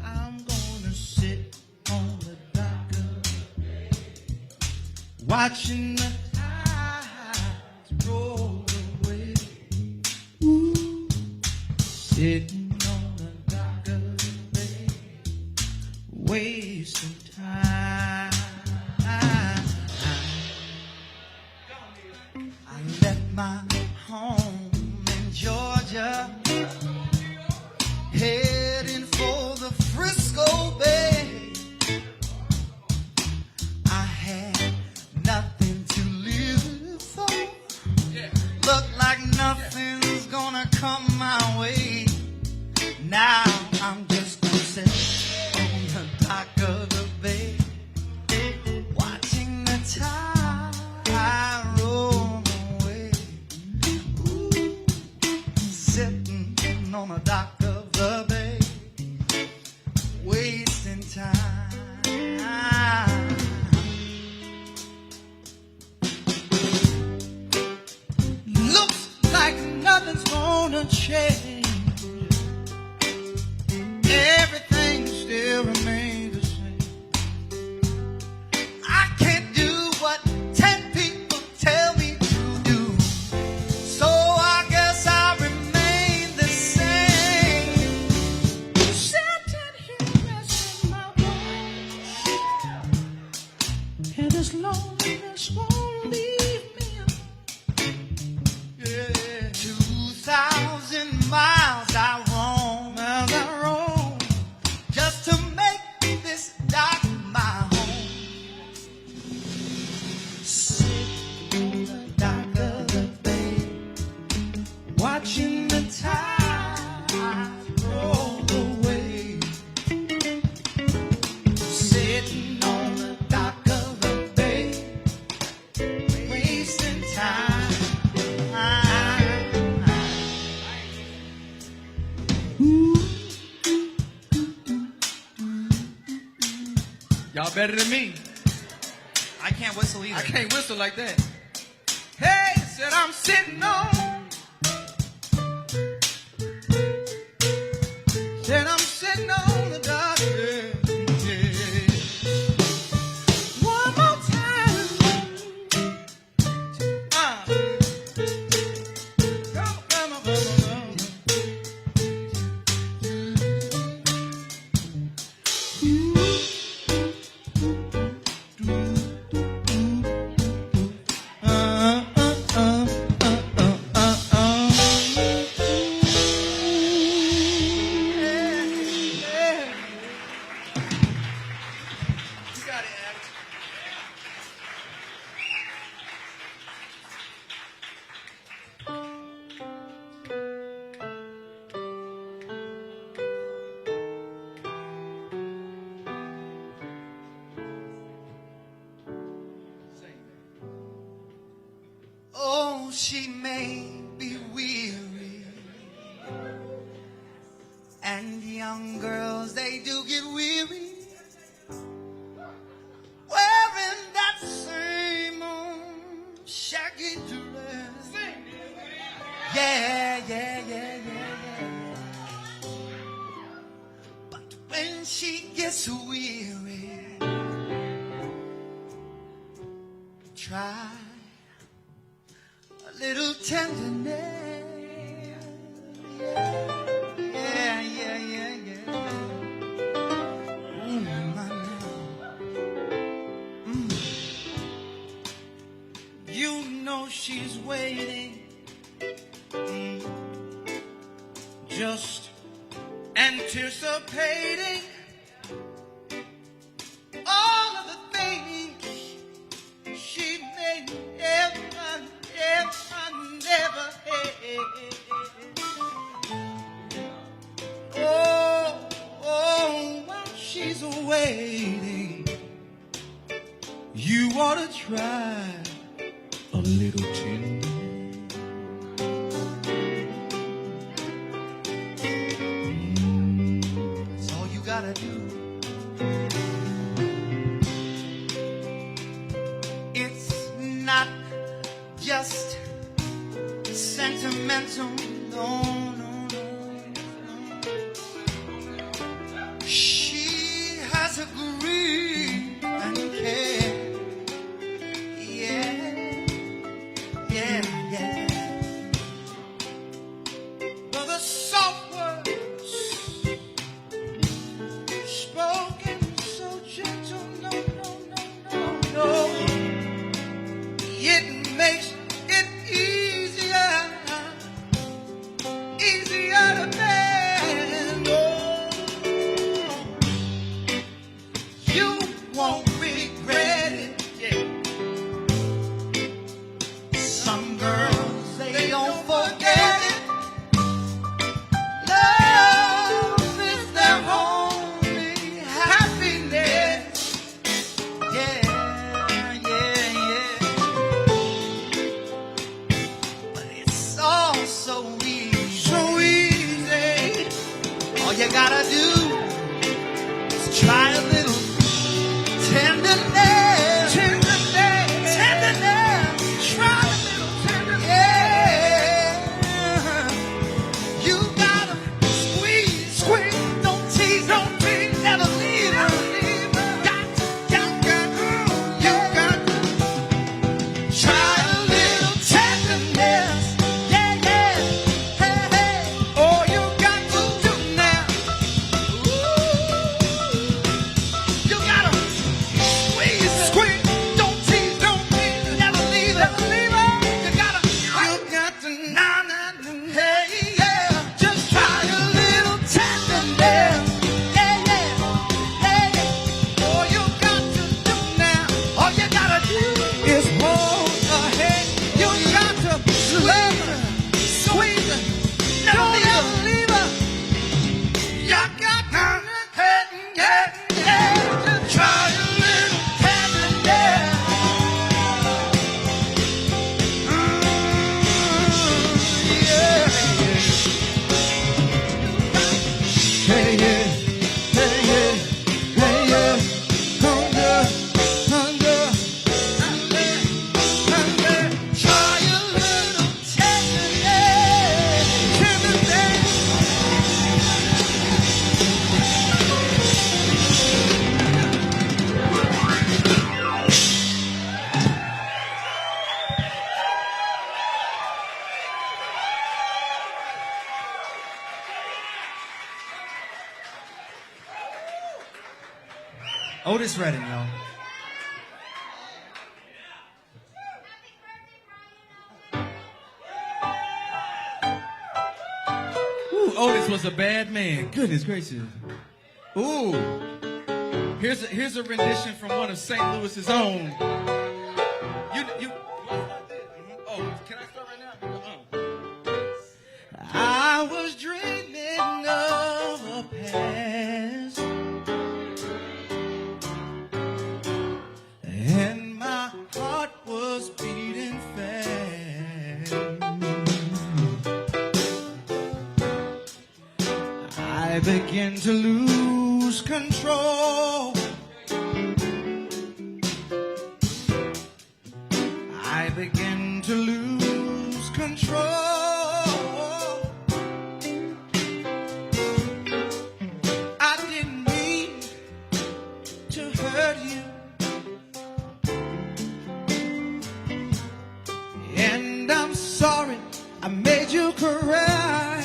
I'm gonna sit on the dock of the bay, watching the tides roll away. Ooh, sitting on the dock of the bay, wasting time. I left my home in Georgia, heading for the Frisco Bay. I had nothing to live for. Look like nothing's gonna come my way. Now I'm just gonna sit on the dock of the bay, watching the tide roll away. Ooh, sitting on the dock of the bay, wasting time. Looks like nothing's gonna change. Everything still remains the same. I can't do what 10 people tell me to do, so I guess I'll remain the same. Sitting here resting my bones, and this loneliness won't leave me. Yeah. 2,000 miles I roam, just to make this dock my home. Sit on the dock of the bay, watching the tide roll away. Sitting on the dock of the bay, wasting time. Y'all better than me. I can't whistle either. I can't whistle like that. Hey, said I'm sitting on. Said I'm sitting on the dock. Yeah. One more time. Come on. Oh, she may be weary, and young girls, they do get weary, wearing that same old shaggy dress. Yeah. But when she gets weary, try a little tenderness. Yeah. I know. You know she's waiting, just anticipating all of the things she may never have. You ought to try a little tender. That's all you gotta do. It's not just sentimental, no, no, no, no. She has a grief and care. Yeah, yeah, yeah. But the soft words spoken so gentle, no, no, no, no, no. It makes it easier to bear. You won't regret it. Yeah. Some girls, they don't forget it. Love is their only happiness. Yeah, yeah, yeah. But it's all so easy. So easy. All you gotta do is try a little tenderness. Tenderness. Tenderness. Try a little tenderness. Yeah. You gotta squeeze. Squeeze. Don't tease. Don't tease. Never leave her. Got to. You got to try a little tenderness. Yeah, yeah. Hey, hey. All you got to do now. You gotta squeeze. Squeeze. Don't tease. Don't tease. Never leave her. You got to, nah, nah, nah. Hey, yeah. Just try a little tenderness. Yeah, yeah. Hey, all you got to do now. All you gotta do is hold her hand. You got to love her, squeeze her, never leave her. You got to, yeah, just try a little tenderness. Yeah. Hey, yeah. Hey, yeah. Hey, yeah. Hunger. Try a little tenderness. Otis Redding, y'all. Ooh, Otis was a bad man. Goodness gracious. Ooh. Here's a rendition from one of St. Louis's own. Oh, can I start right now? I was dreaming of a past, and my heart was beating fast. I began to lose control. I began to lose control. I didn't mean to hurt you, and I'm sorry I made you cry.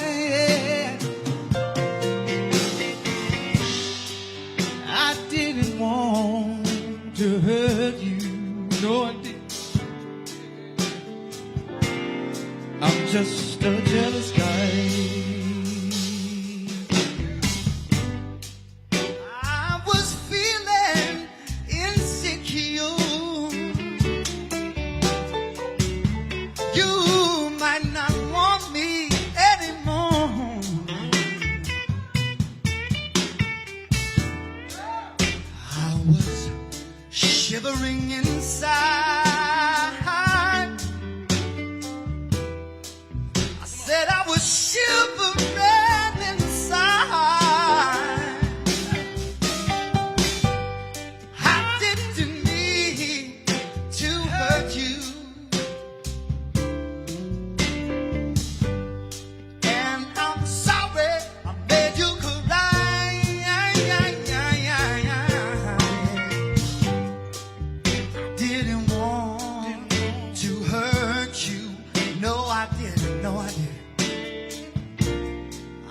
I didn't want to hurt you, no I didn't. I'm just a jealous guy. I was feeling insecure. You might not want me anymore. I was shivering inside. I said I was shivering inside. I didn't mean to hurt you. And I'm sorry I made you cry. Didn't want to hurt you. No, I didn't. No, I didn't.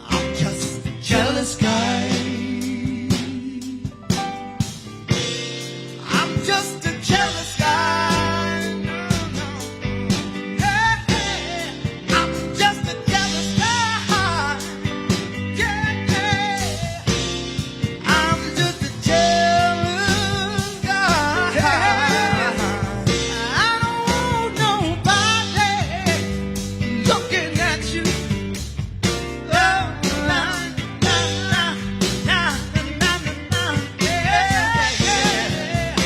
I'm just a jealous guy. I'm just a jealous guy. No, no. Hey, hey. I'm just a jealous guy. Yeah, yeah. I'm just a jealous guy. I don't want nobody looking at you. Oh, na, na, na, na, na, na, na. Yeah, yeah.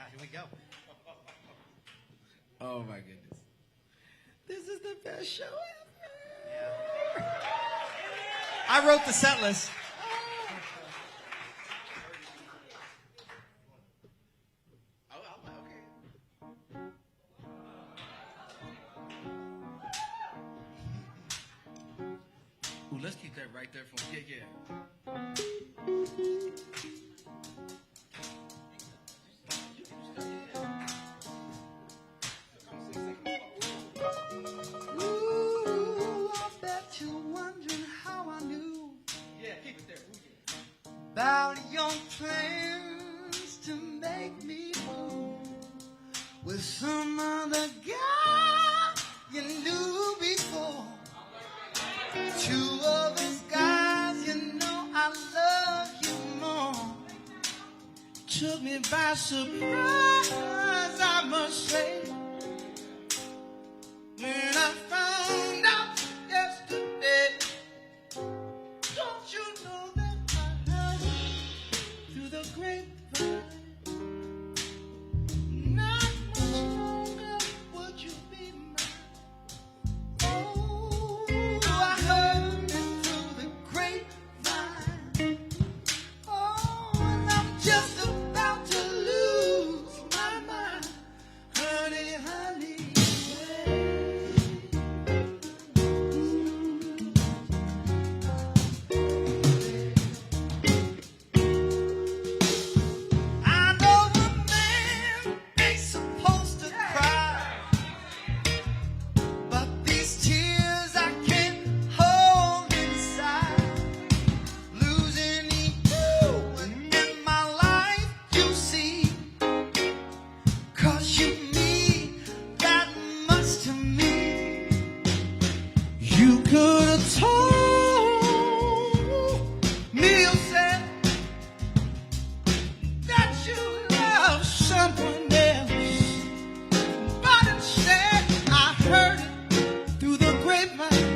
Here we go. Oh my goodness. This is the best show ever. I wrote the set list. Okay. Ooh, let's keep that right there for yeah. Ooh, I bet you're wondering how I knew Yeah, keep it there. Ooh, yeah. about your plans to make me move with some other guy you knew before. Two of us guys, you know I love you more. Took me by surprise, I must say. When I found out yesterday, don't you know that I heard through the grapevine? Not much longer would you be mine. Oh, I heard it through the grapevine. Oh, and I'm just about to lose my mind. Honey, honey. I know a man ain't supposed to cry, but these tears I can't hold inside. Losing you in my life, you see, 'cause you mean that much to me. You could have told me yourself that you love someone else, but instead I heard it through the grapevine.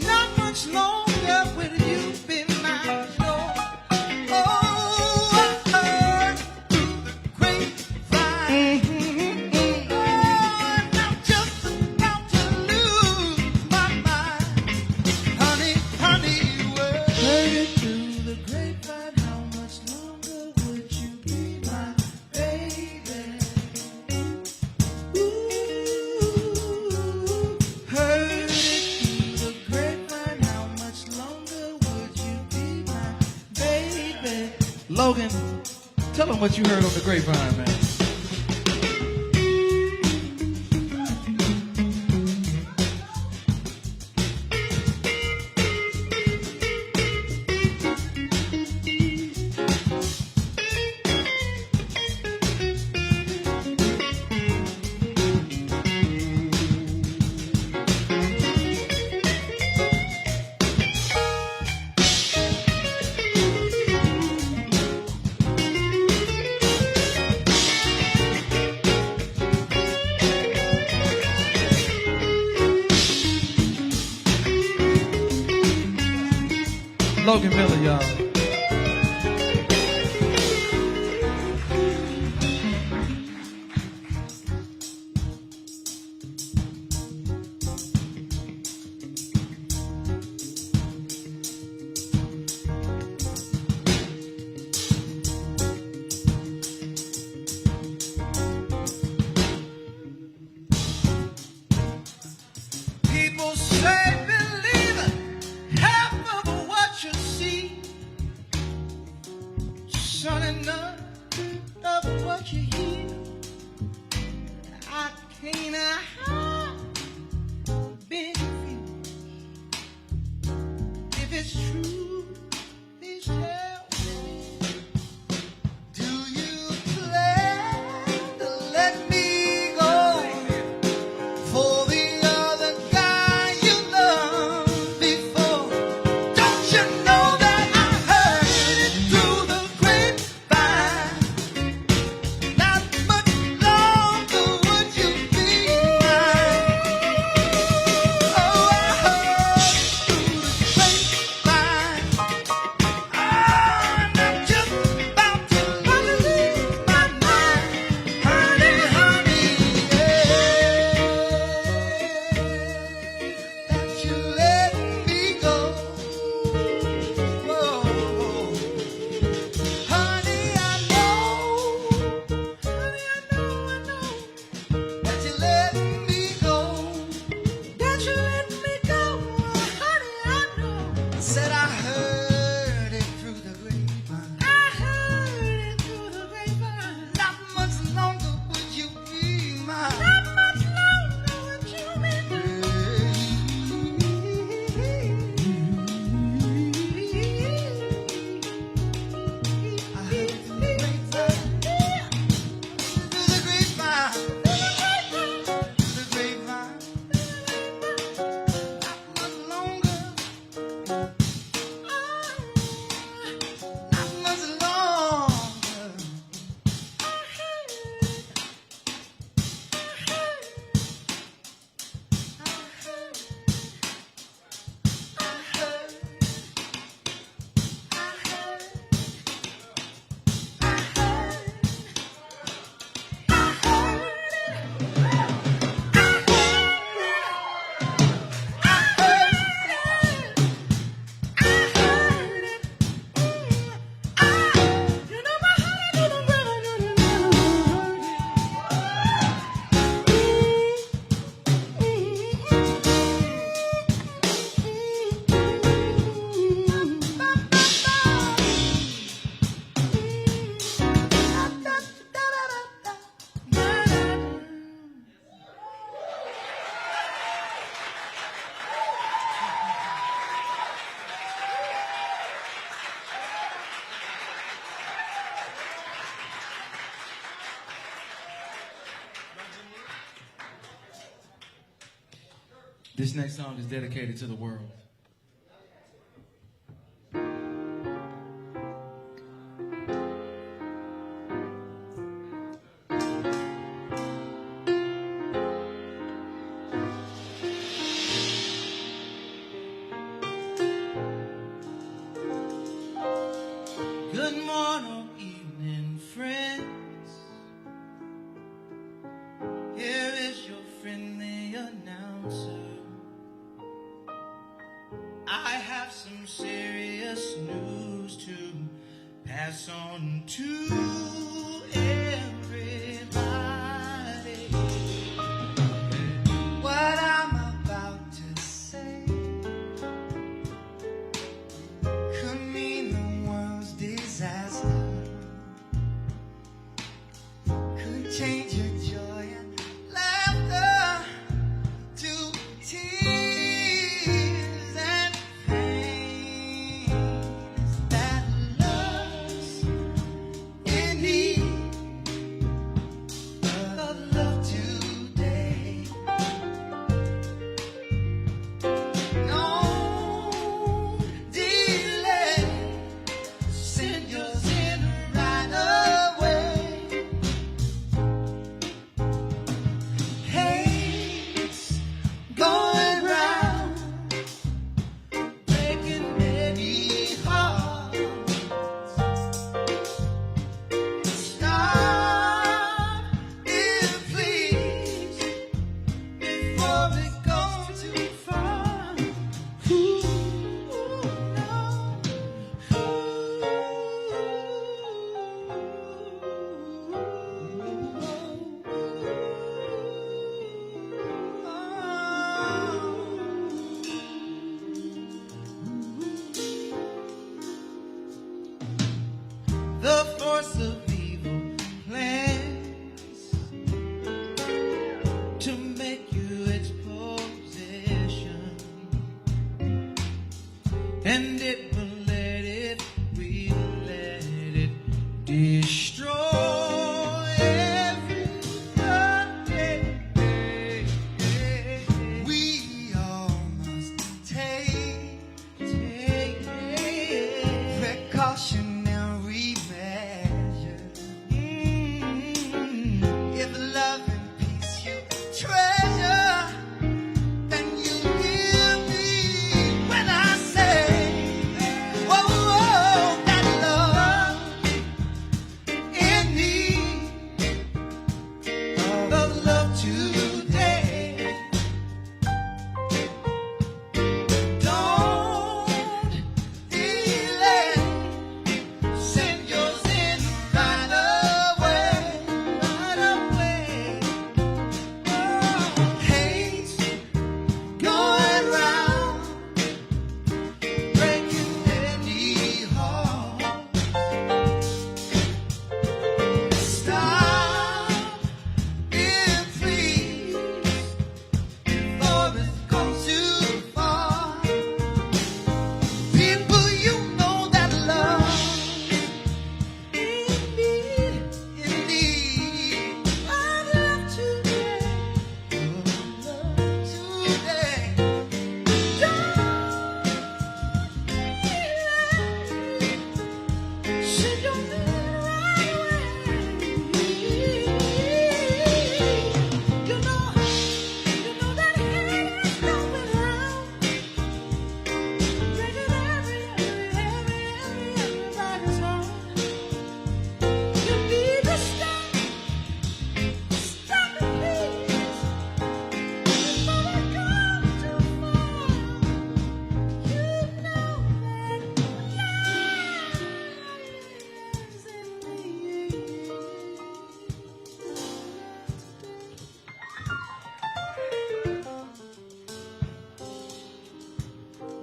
Not much longer will you be mine, no. Oh, I heard through the grapevine. Oh, and I'm just about to lose my mind. Honey, honey, well, heard it through the grapevine. How much longer would you be my baby? Ooh, heard it through the grapevine. How much longer would you be my baby? Logan, tell them what you heard on the grapevine, man. Logan Miller, y'all. People say believe it, half of what you see. Son, and none of what you hear. I can't hide being confused. If it's true, please tell me. Do you plan to let me go for the other guy you loved before? Don't you know that I heard it through the grapevine? Not much longer would you be mine. Oh, I heard through the grapevine. I'm just about to lose my mind. Honey, honey, yeah. That you let me go. Whoa. Honey, I know. Honey, I know. That you let me go. That you let me go. Honey, I know. Said I heard it through the grapevine. I heard it through the grapevine. Not much longer would you be mine. Not much longer would you be mine. I heard it through the grapevine. Through the grapevine. Through the grapevine. Not much longer. Not much longer. This next song is dedicated to the world. Good morning, evening, friends. Here is your friendly announcer. I have some serious news to pass on to everybody. What I'm about to say could mean the world's disaster. Could change your joy and laughter to tears and pain. Is that love's in need? the force of evil plans to make you its possession, and it will let it destroy everything. We all must take precautionary measures. If love and peace you treasure, then you hear me when I say, whoa, whoa, that love in need of love today. Don't delay. Send yours in right away, right away. Hate's going round, breaking any heart. Stop it, please, before it's gone too far. People, you know that love indeed of love today, Send your man right away. You know that hate is going round, breaking everybody's heart. You need to stop it, please, before it goes too far. You know that love is in me.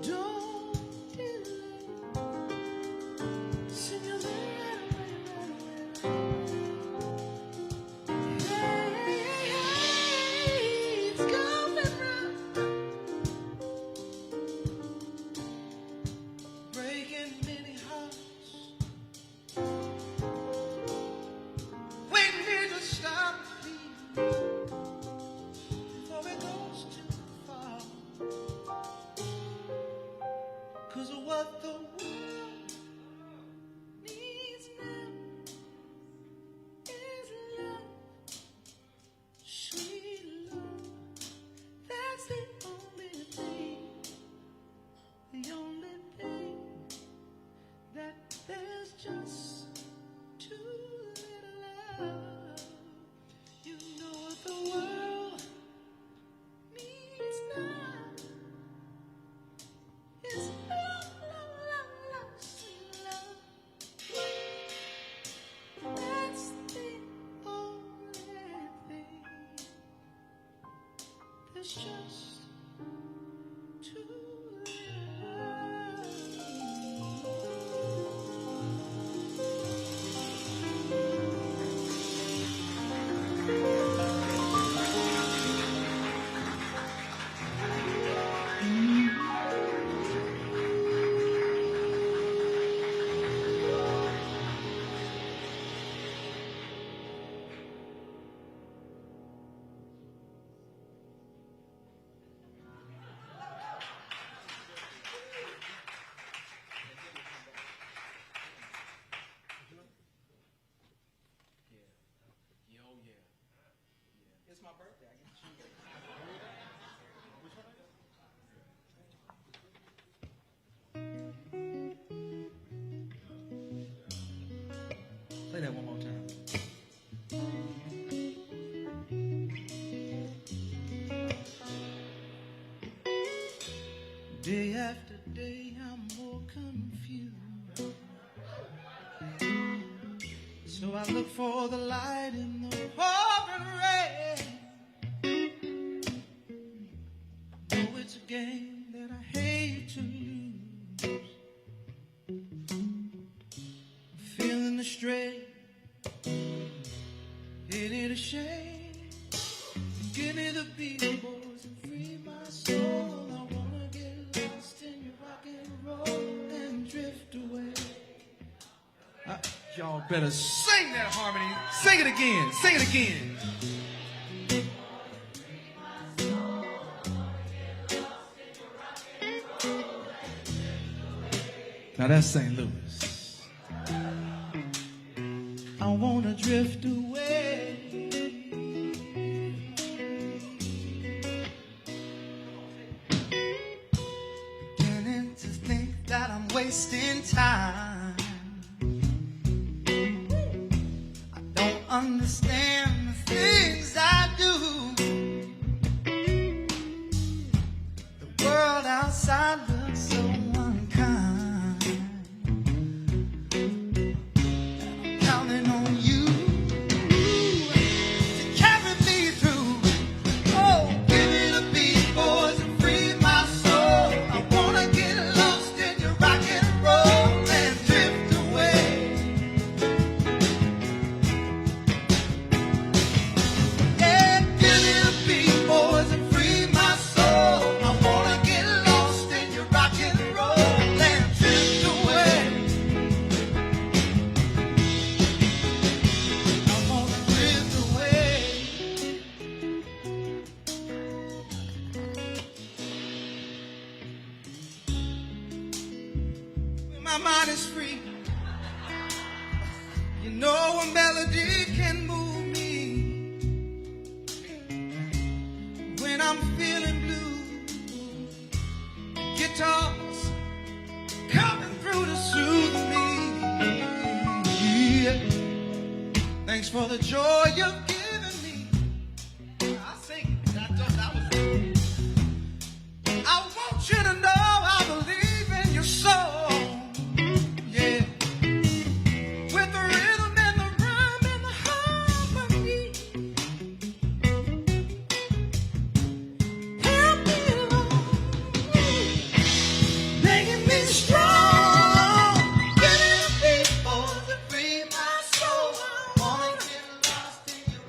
Don't delay. Send your man it's coming round, breaking many hearts. We need to stop before it goes too far. 'Cause what the world needs now is love, sweet love. That's the only thing that there's just too little love. You know what the world needs now is love, love, love, love, sweet love. That's the only thing. There's just too It's my birthday. I get to choose. Play that one more time. Day after day, I'm more confused. So I look for the light in the pouring rain. Though it's a game that I hate to lose. Feeling the Y'all better sing that harmony. Sing it again. Sing it again. Now that's St. Louis. I wanna drift away. Beginning to think that I'm wasting time. I don't understand the things I do. The world outside looks so unkind. Counting on you to carry me through. Oh, give me the beat, boys, and free my soul. I wanna get lost in your rock and roll and drift away. Yeah, give me the beat, boys, and free my soul. I wanna get lost in your rock and roll and drift away. I wanna drift away. When my mind is free, you know a melody can move me. When I'm feeling blue, guitars coming through to soothe me. Yeah. Thanks for the joy you've given me. I sing it. That was I want you to know I believe in your soul. Yeah. With the rhythm and the rhyme and the harmony. Help me along. Making me strong. Give me the beat, boys, and free my soul. I wanna get lost in your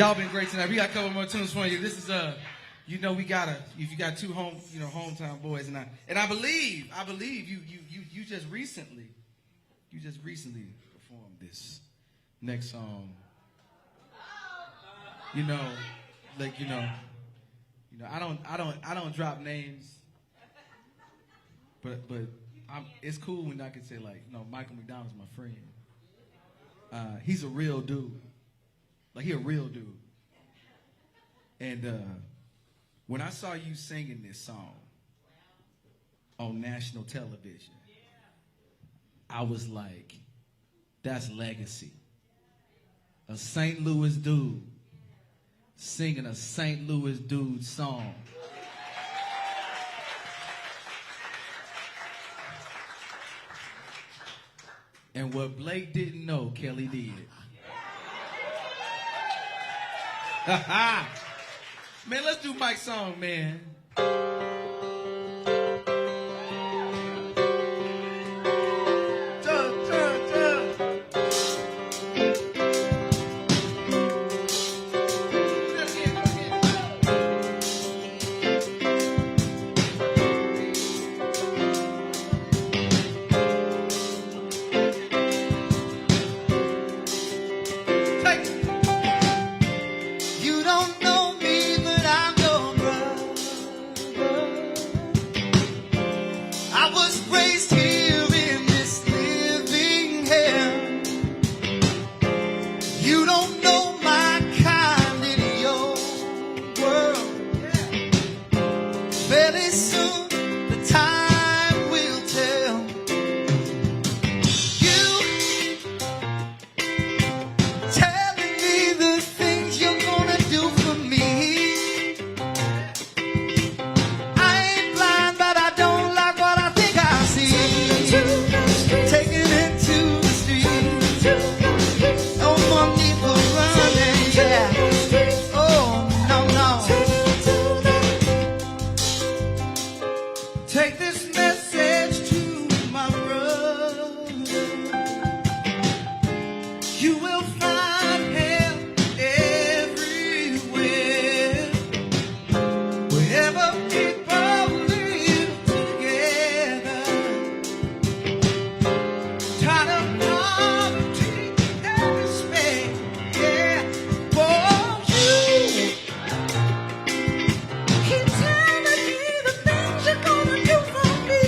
Y'all been great tonight. We got a couple more tunes for you. This is you know, we gotta. If you got two hometown boys, and I believe you just recently performed this next song. You know, like I don't drop names, but it's cool when I can say like, Michael McDonald's my friend. He's a real dude. Like, he a real dude. And when I saw you singing this song on national television, I was like, that's legacy. A St. Louis dude singing a St. Louis dude song. And what Blake didn't know, Kelly did. Man, let's do Mike's song, man. You don't know me, but I'm your brother. I was raised here in this living hell. You don't know my kind in your world. Very soon the time will tell. You telling me the things you're gonna do for me. I ain't blind, but I don't like what I think I see. Taking it to the street. No more need for running, yeah. Oh, no, no. Take this message to my brother. You will find help everywhere. Wherever people live together. Tired of poverty and despair. Yeah, for you. Keep telling me the things you're gonna do for me.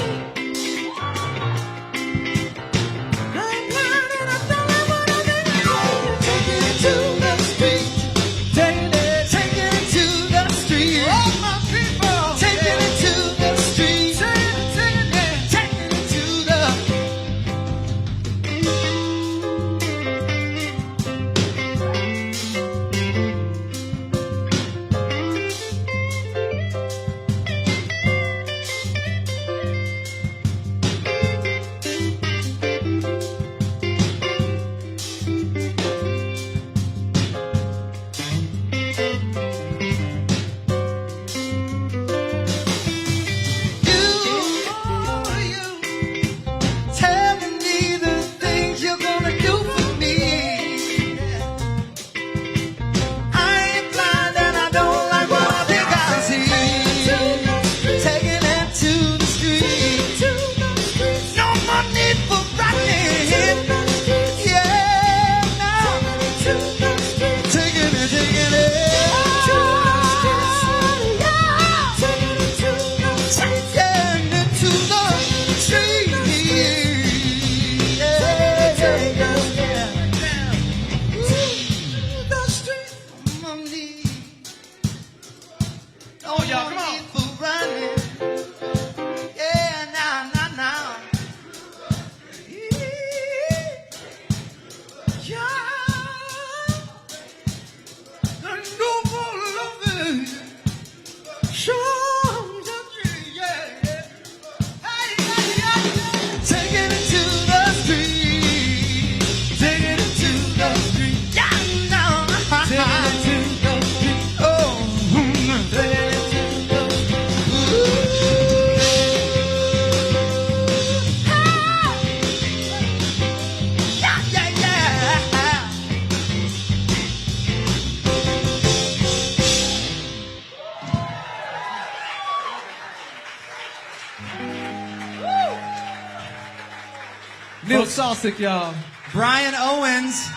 Neil Salsich, y'all. Brian Owens.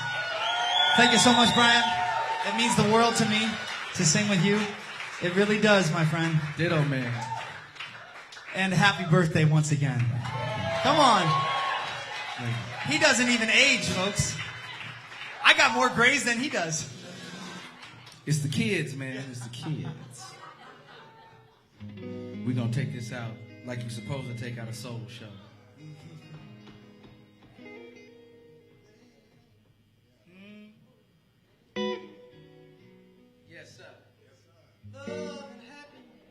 Thank you so much, Brian. It means the world to me to sing with you. It really does, my friend. Ditto, man. And happy birthday once again. Come on. He doesn't even age, folks. I got more grays than he does. It's the kids, man. It's the kids. We're going to take this out like you're supposed to take out a soul show. Yes, sir. Love and happiness.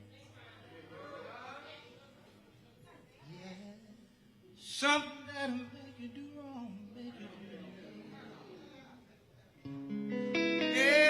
Yeah. Something that'll make you do wrong, make you do wrong. Yeah.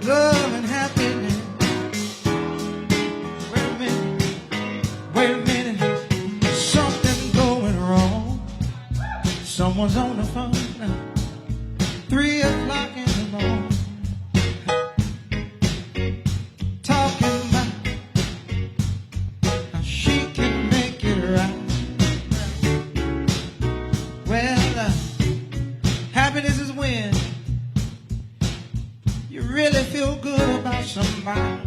Love and happiness. Wait a minute, something going wrong. Someone's on the phone now, 3 o'clock in the morning, talking about how she can make it right. Well, happiness is when you really feel good about somebody.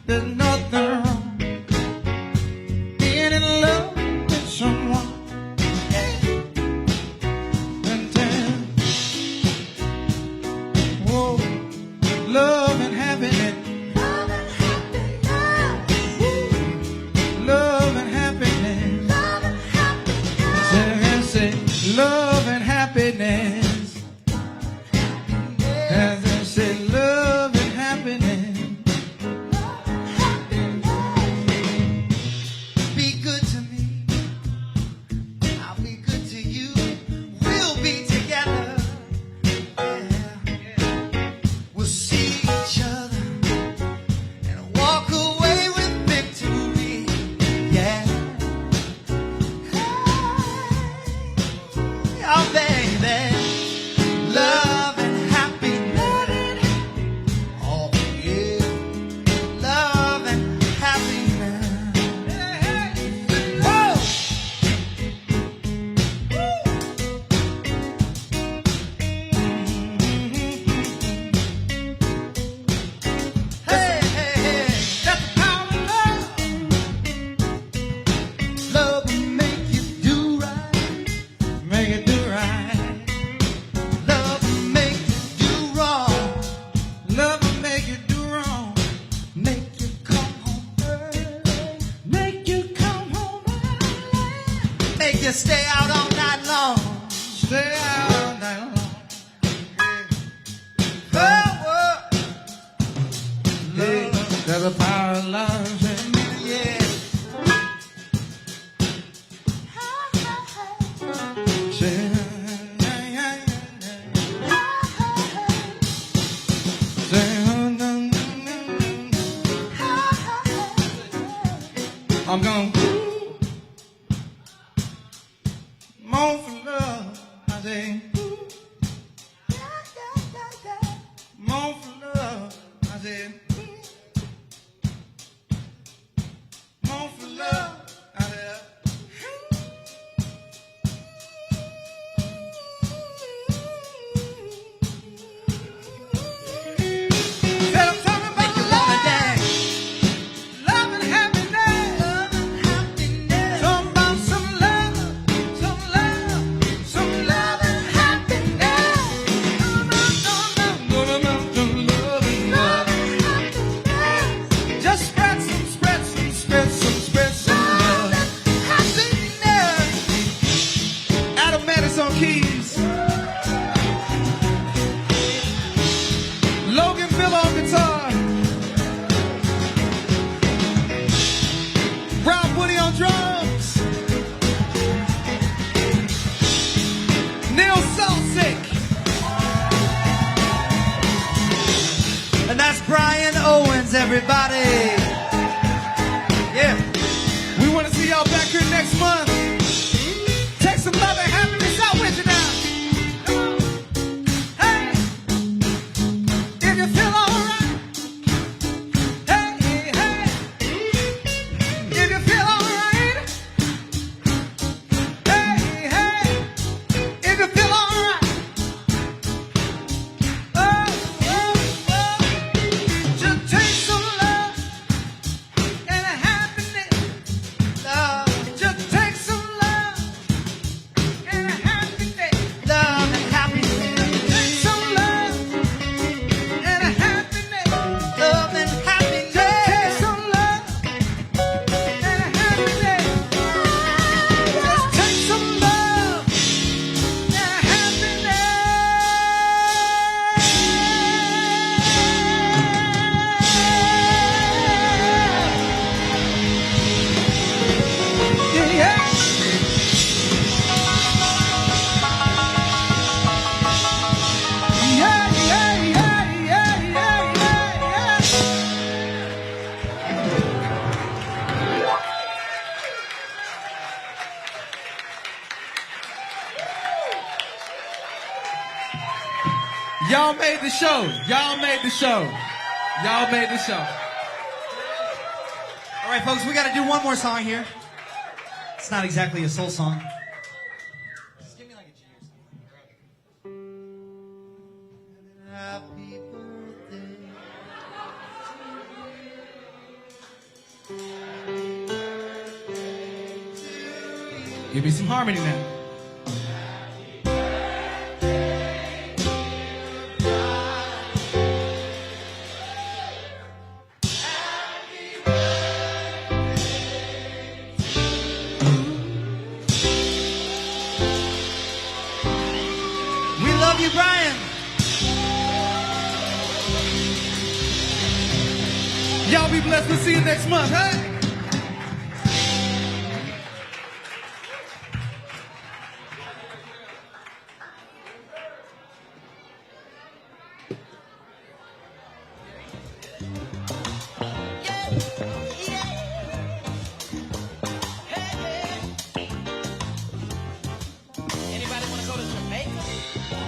There's nothing wrong being in love with someone. And then, whoa, love and happiness. Love and happiness. Say, love and happiness. And then say, love and happiness. Be good to me, I'll be good to you. We'll be together. Yeah. We'll see each other and walk away with victory. Yeah. Oh, baby. Love and happiness. Oh, yeah. Love and happiness. Whoa! Hey, hey, hey. That's the power of love. Love will make you do right. Make it do right. Love will make you do wrong. Love will make you do wrong. Make you come home early. Make you come home early. Make you stay out all night long. Stay out all night long. Oh, love. There's a power of love. Yeah. I'm gonna moan for love. I say, moan for love. I say, moan for love. I said, said I'm talking about love. Love and happiness. Love and happiness. Talking about some love. Some love. Some love and happiness. No, no, no, no, no, no, love and love. Just spread some, spread some, spread some, spread some love. Happiness. Adam Mattis on keys. Logan Bill on guitar. Rob Woody on drums. Neil Salsich. And that's Brian Owens, everybody. Yeah. We want to see y'all back here next month. Take some love and happiness out with you now. Come on. Hey. If you feel alright. Hey, hey. If you feel alright. Hey, hey. If you feel alright. Oh, oh, oh. Just take some love and a happiness. Just take some love and a happiness. Love and happiness. Take some love and a happiness. Love and happiness. Take some love and a happiness. Just take some love and a happiness. Yeah, yeah. Yeah, yeah, yeah, yeah, yeah, yeah, Y'all made the show. Y'all made the show. Y'all made the show. All right, folks, we got to do one more song here. It's not exactly a soul song. Just give me like a G or something. Happy birthday. Give me some harmony now. We love you, Brian. Y'all be blessed. We'll see you next month, huh? Anybody want to go to Jamaica?